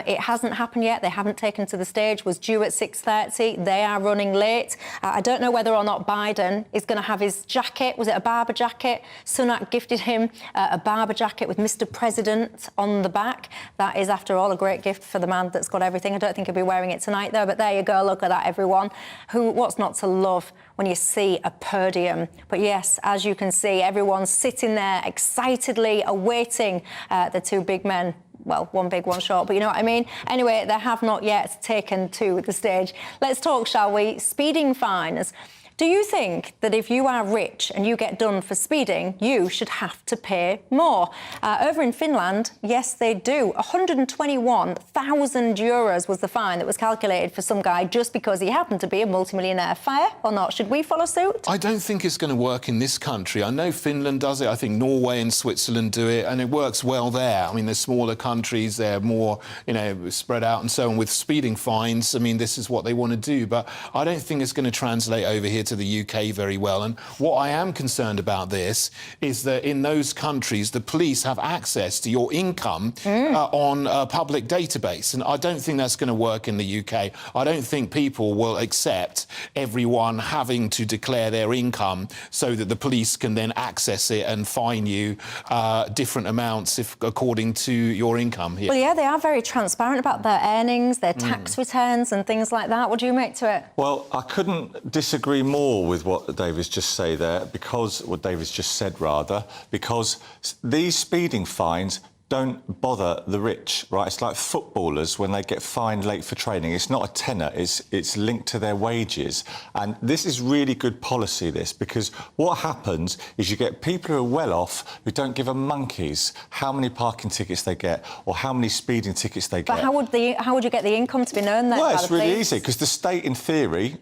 It hasn't happened yet. They haven't taken to the stage. Was due at 6:30. They are running late. I don't know whether or not Biden is going to have his jacket. Was it a Barber jacket? Sunak gifted him a Barber jacket with Mr. President on the back. That is, after all, a great gift for the man that's got everything. I don't think he'll be wearing it tonight, though, but there you go. Look at that, everyone. What's not to love when you see a podium? But yes, as you can see, everyone's sitting there excitedly awaiting the two big men. Well, one big, one short, but you know what I mean? Anyway, they have not yet taken to the stage. Let's talk, shall we? Speeding fines. Do you think that if you are rich and you get done for speeding, you should have to pay more? Over in Finland, yes, they do. 121,000 euros was the fine that was calculated for some guy just because he happened to be a multimillionaire. Fair or not? Should we follow suit? I don't think it's going to work in this country. I know Finland does it. I think Norway and Switzerland do it, and it works well there. I mean, they're smaller countries. They're more, spread out and so on. With speeding fines, I mean, this is what they want to do. But I don't think it's going to translate over here to the UK very well. And what I am concerned about this is that in those countries, the police have access to your income on a public database. And I don't think that's going to work in the UK. I don't think people will accept everyone having to declare their income so that the police can then access it and fine you different amounts according to your income here. Well, yeah, they are very transparent about their earnings, their tax returns and things like that. What do you make to it? Well, I couldn't disagree more with what David's just said there, because these speeding fines don't bother the rich, right? It's like footballers when they get fined late for training. It's not a tenner, it's linked to their wages. And this is really good policy, this, because what happens is you get people who are well off who don't give a monkey's how many parking tickets they get or how many speeding tickets they get. But how would you get the income to be known then? Well, by it's the really police? easy, because the state, in theory,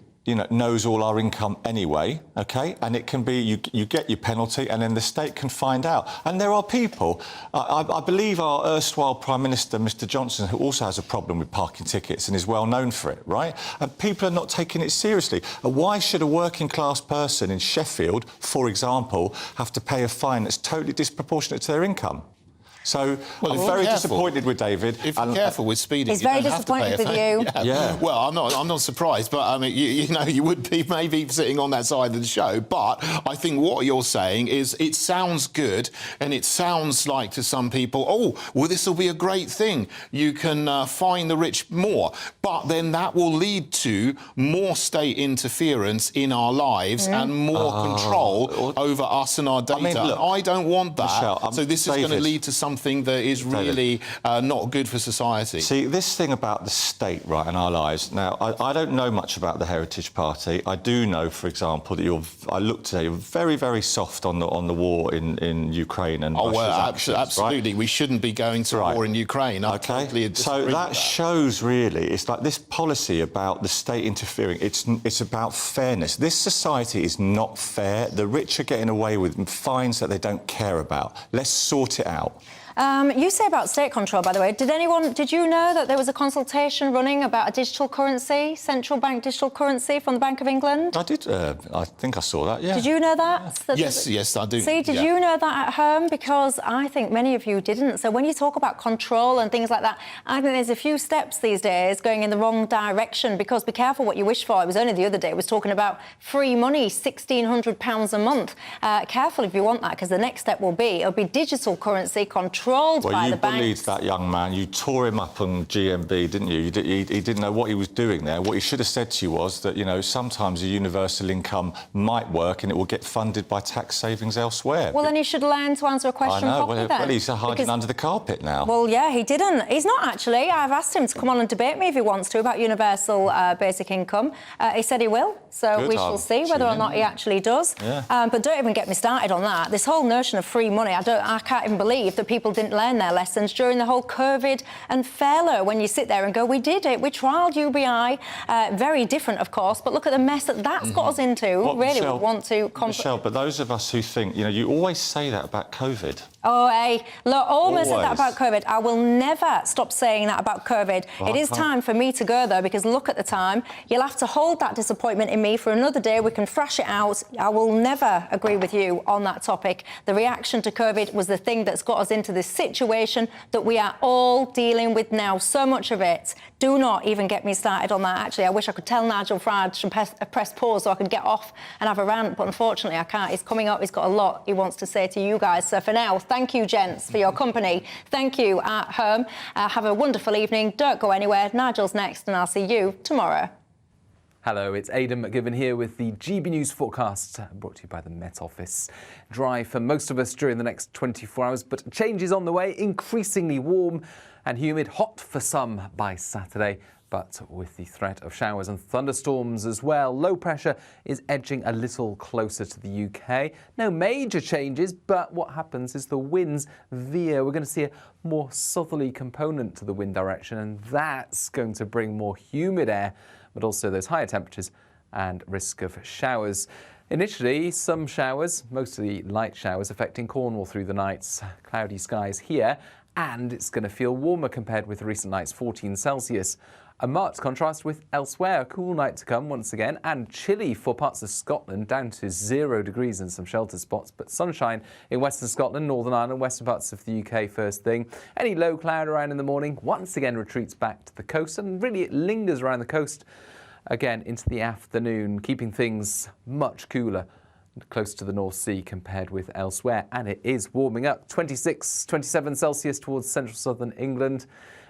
knows all our income anyway, OK? And it can be, you get your penalty and then the state can find out. And there are people, I believe our erstwhile Prime Minister, Mr Johnson, who also has a problem with parking tickets and is well known for it, right? And people are not taking it seriously. And why should a working class person in Sheffield, for example, have to pay a fine that's totally disproportionate to their income? So I'm very disappointed with David. If you're careful with speeding, he's very disappointed with you. Yeah. Well, I'm not surprised, but I mean, you would be maybe sitting on that side of the show. But I think what you're saying is it sounds good, and it sounds like to some people, oh, well, this will be a great thing. You can fine the rich more, but then that will lead to more state interference in our lives and more control over us and our data. I mean, look, I don't want that. Michelle, so this is going to lead to something that is really not good for society. See, this thing about the state, right, in our lives. Now, I don't know much about the Heritage Party. I do know, for example, that you're very, very soft on the war in Ukraine and Russia's actions, absolutely. Right? We shouldn't be going to war in Ukraine. Okay. So that shows really, it's like this policy about the state interfering. It's about fairness. This society is not fair. The rich are getting away with fines that they don't care about. Let's sort it out. You say about state control, by the way. Did you know that there was a consultation running about a digital currency, central bank digital currency from the Bank of England? I did. I think I saw that, yeah. Did you know that? Yes, I do. See, did you know that at home? Because I think many of you didn't. So when you talk about control and things like that, I think there's a few steps these days going in the wrong direction, because be careful what you wish for. It was only the other day, it was talking about free money, £1,600 a month. Careful if you want that, because the next step will be, it'll be digital currency controlled by the banks. Well, you bullied that young man. You tore him up on GMB, didn't you? He didn't know what he was doing there. What he should have said to you was that, sometimes a universal income might work and it will get funded by tax savings elsewhere. Well, then he should learn to answer a question properly then. Well, he's hiding under the carpet now. Well, yeah, he didn't. He's not, actually. I've asked him to come on and debate me if he wants to about universal basic income. He said he will, so we shall see whether or not he actually does. Yeah. But don't even get me started on that. This whole notion of free money, I can't even believe that people didn't learn their lessons during the whole COVID and furlough, when you sit there and go, we did it, we trialled UBI, very different, of course, but look at the mess that's got us into. Well, really Michelle, would want to... Michelle, but those of us who think, you always say that about COVID. Oh, hey, look, almost said that about COVID. I will never stop saying that about COVID. It is time for me to go, though, because look at the time. You'll have to hold that disappointment in me for another day. We can thrash it out. I will never agree with you on that topic. The reaction to COVID was the thing that's got us into this situation that we are all dealing with now. So much of it. Do not even get me started on that. Actually, I wish I could tell Nigel Farage to press pause so I could get off and have a rant, but unfortunately I can't. He's coming up. He's got a lot he wants to say to you guys. So for now, thank you, gents, for your company. Thank you at home. Have a wonderful evening. Don't go anywhere. Nigel's next, and I'll see you tomorrow. Hello, it's Aidan McGibbon here with the GB News forecast, brought to you by the Met Office. Dry for most of us during the next 24 hours, but changes on the way, increasingly warm and humid, hot for some by Saturday, but with the threat of showers and thunderstorms as well. Low pressure is edging a little closer to the UK. No major changes, but what happens is the winds veer. We're going to see a more southerly component to the wind direction, and that's going to bring more humid air, but also those higher temperatures and risk of showers. Initially, some showers, mostly light showers, affecting Cornwall through the nights. Cloudy skies here, and it's going to feel warmer compared with recent nights, 14 Celsius. A marked contrast with elsewhere, a cool night to come once again, and chilly for parts of Scotland, down to 0 degrees in some sheltered spots, but sunshine in western Scotland, Northern Ireland, western parts of the UK first thing. Any low cloud around in the morning once again retreats back to the coast, and really it lingers around the coast again into the afternoon, keeping things much cooler close to the North Sea compared with elsewhere. And it is warming up, 26, 27 Celsius towards central southern England.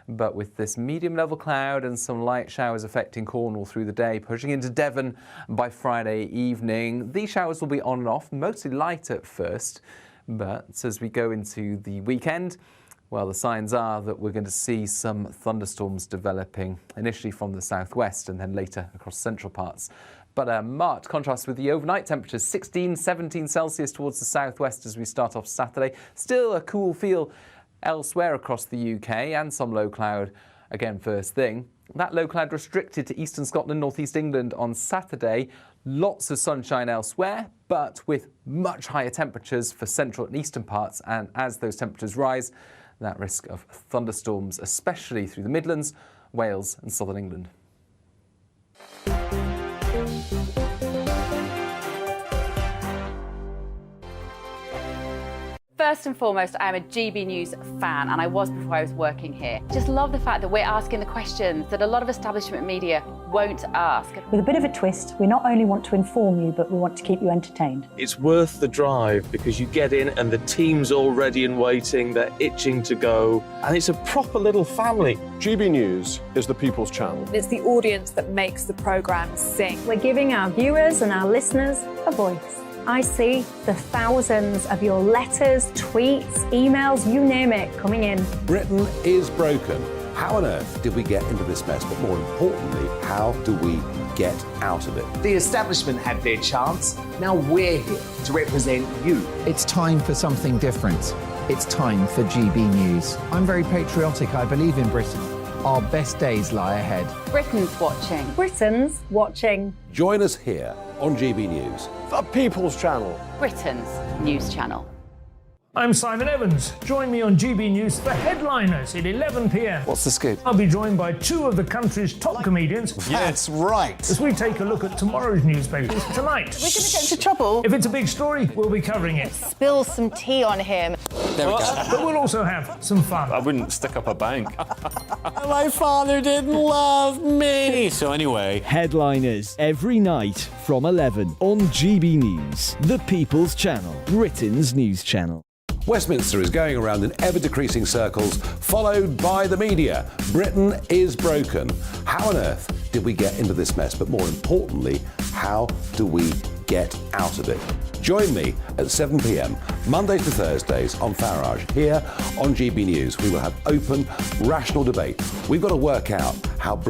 But with this medium level cloud and some light showers affecting Cornwall through the day, pushing into Devon by Friday evening. These showers will be on and off, mostly light at first, but as we go into the weekend, well, the signs are that we're going to see some thunderstorms developing, initially from the southwest and then later across central parts. But a marked contrast with the overnight temperatures, 16, 17 Celsius towards the southwest as we start off Saturday. Still a cool feel elsewhere across the UK, and some low cloud again first thing. That low cloud restricted to eastern Scotland, northeast England on Saturday. Lots of sunshine elsewhere, but with much higher temperatures for central and eastern parts, and as those temperatures rise, that risk of thunderstorms, especially through the Midlands, Wales and southern England. First and foremost, I'm a GB News fan, and I was before I was working here. Just love the fact that we're asking the questions that a lot of establishment media won't ask. With a bit of a twist, we not only want to inform you, but we want to keep you entertained. It's worth the drive because you get in and the team's all ready and waiting, they're itching to go, and it's a proper little family. GB News is the People's Channel. It's the audience that makes the programme sing. We're giving our viewers and our listeners a voice. I see the thousands of your letters, tweets, emails, you name it, coming in. Britain is broken. How on earth did we get into this mess? But more importantly, how do we get out of it? The establishment had their chance. Now we're here to represent you. It's time for something different. It's time for GB News. I'm very patriotic. I believe in Britain. Our best days lie ahead. Britain's watching. Britain's watching. Join us here on GB News. The People's Channel. Britain's news channel. I'm Simon Evans. Join me on GB News for Headliners at 11 p.m. What's the scoop? I'll be joined by two of the country's top comedians. That's right. As we take a look at tomorrow's newspapers tonight. We're going to get into trouble. If it's a big story, we'll be covering it. Spill some tea on him. There we go. But we'll also have some fun. I wouldn't stick up a bank. My father didn't love me. So anyway, Headliners every night from 11 on GB News, the People's Channel, Britain's news channel. Westminster is going around in ever-decreasing circles, followed by the media. Britain is broken. How on earth did we get into this mess? But more importantly, how do we get out of it? Join me at 7 p.m, Mondays to Thursdays on Farage, here on GB News. We will have open, rational debate. We've got to work out how Britain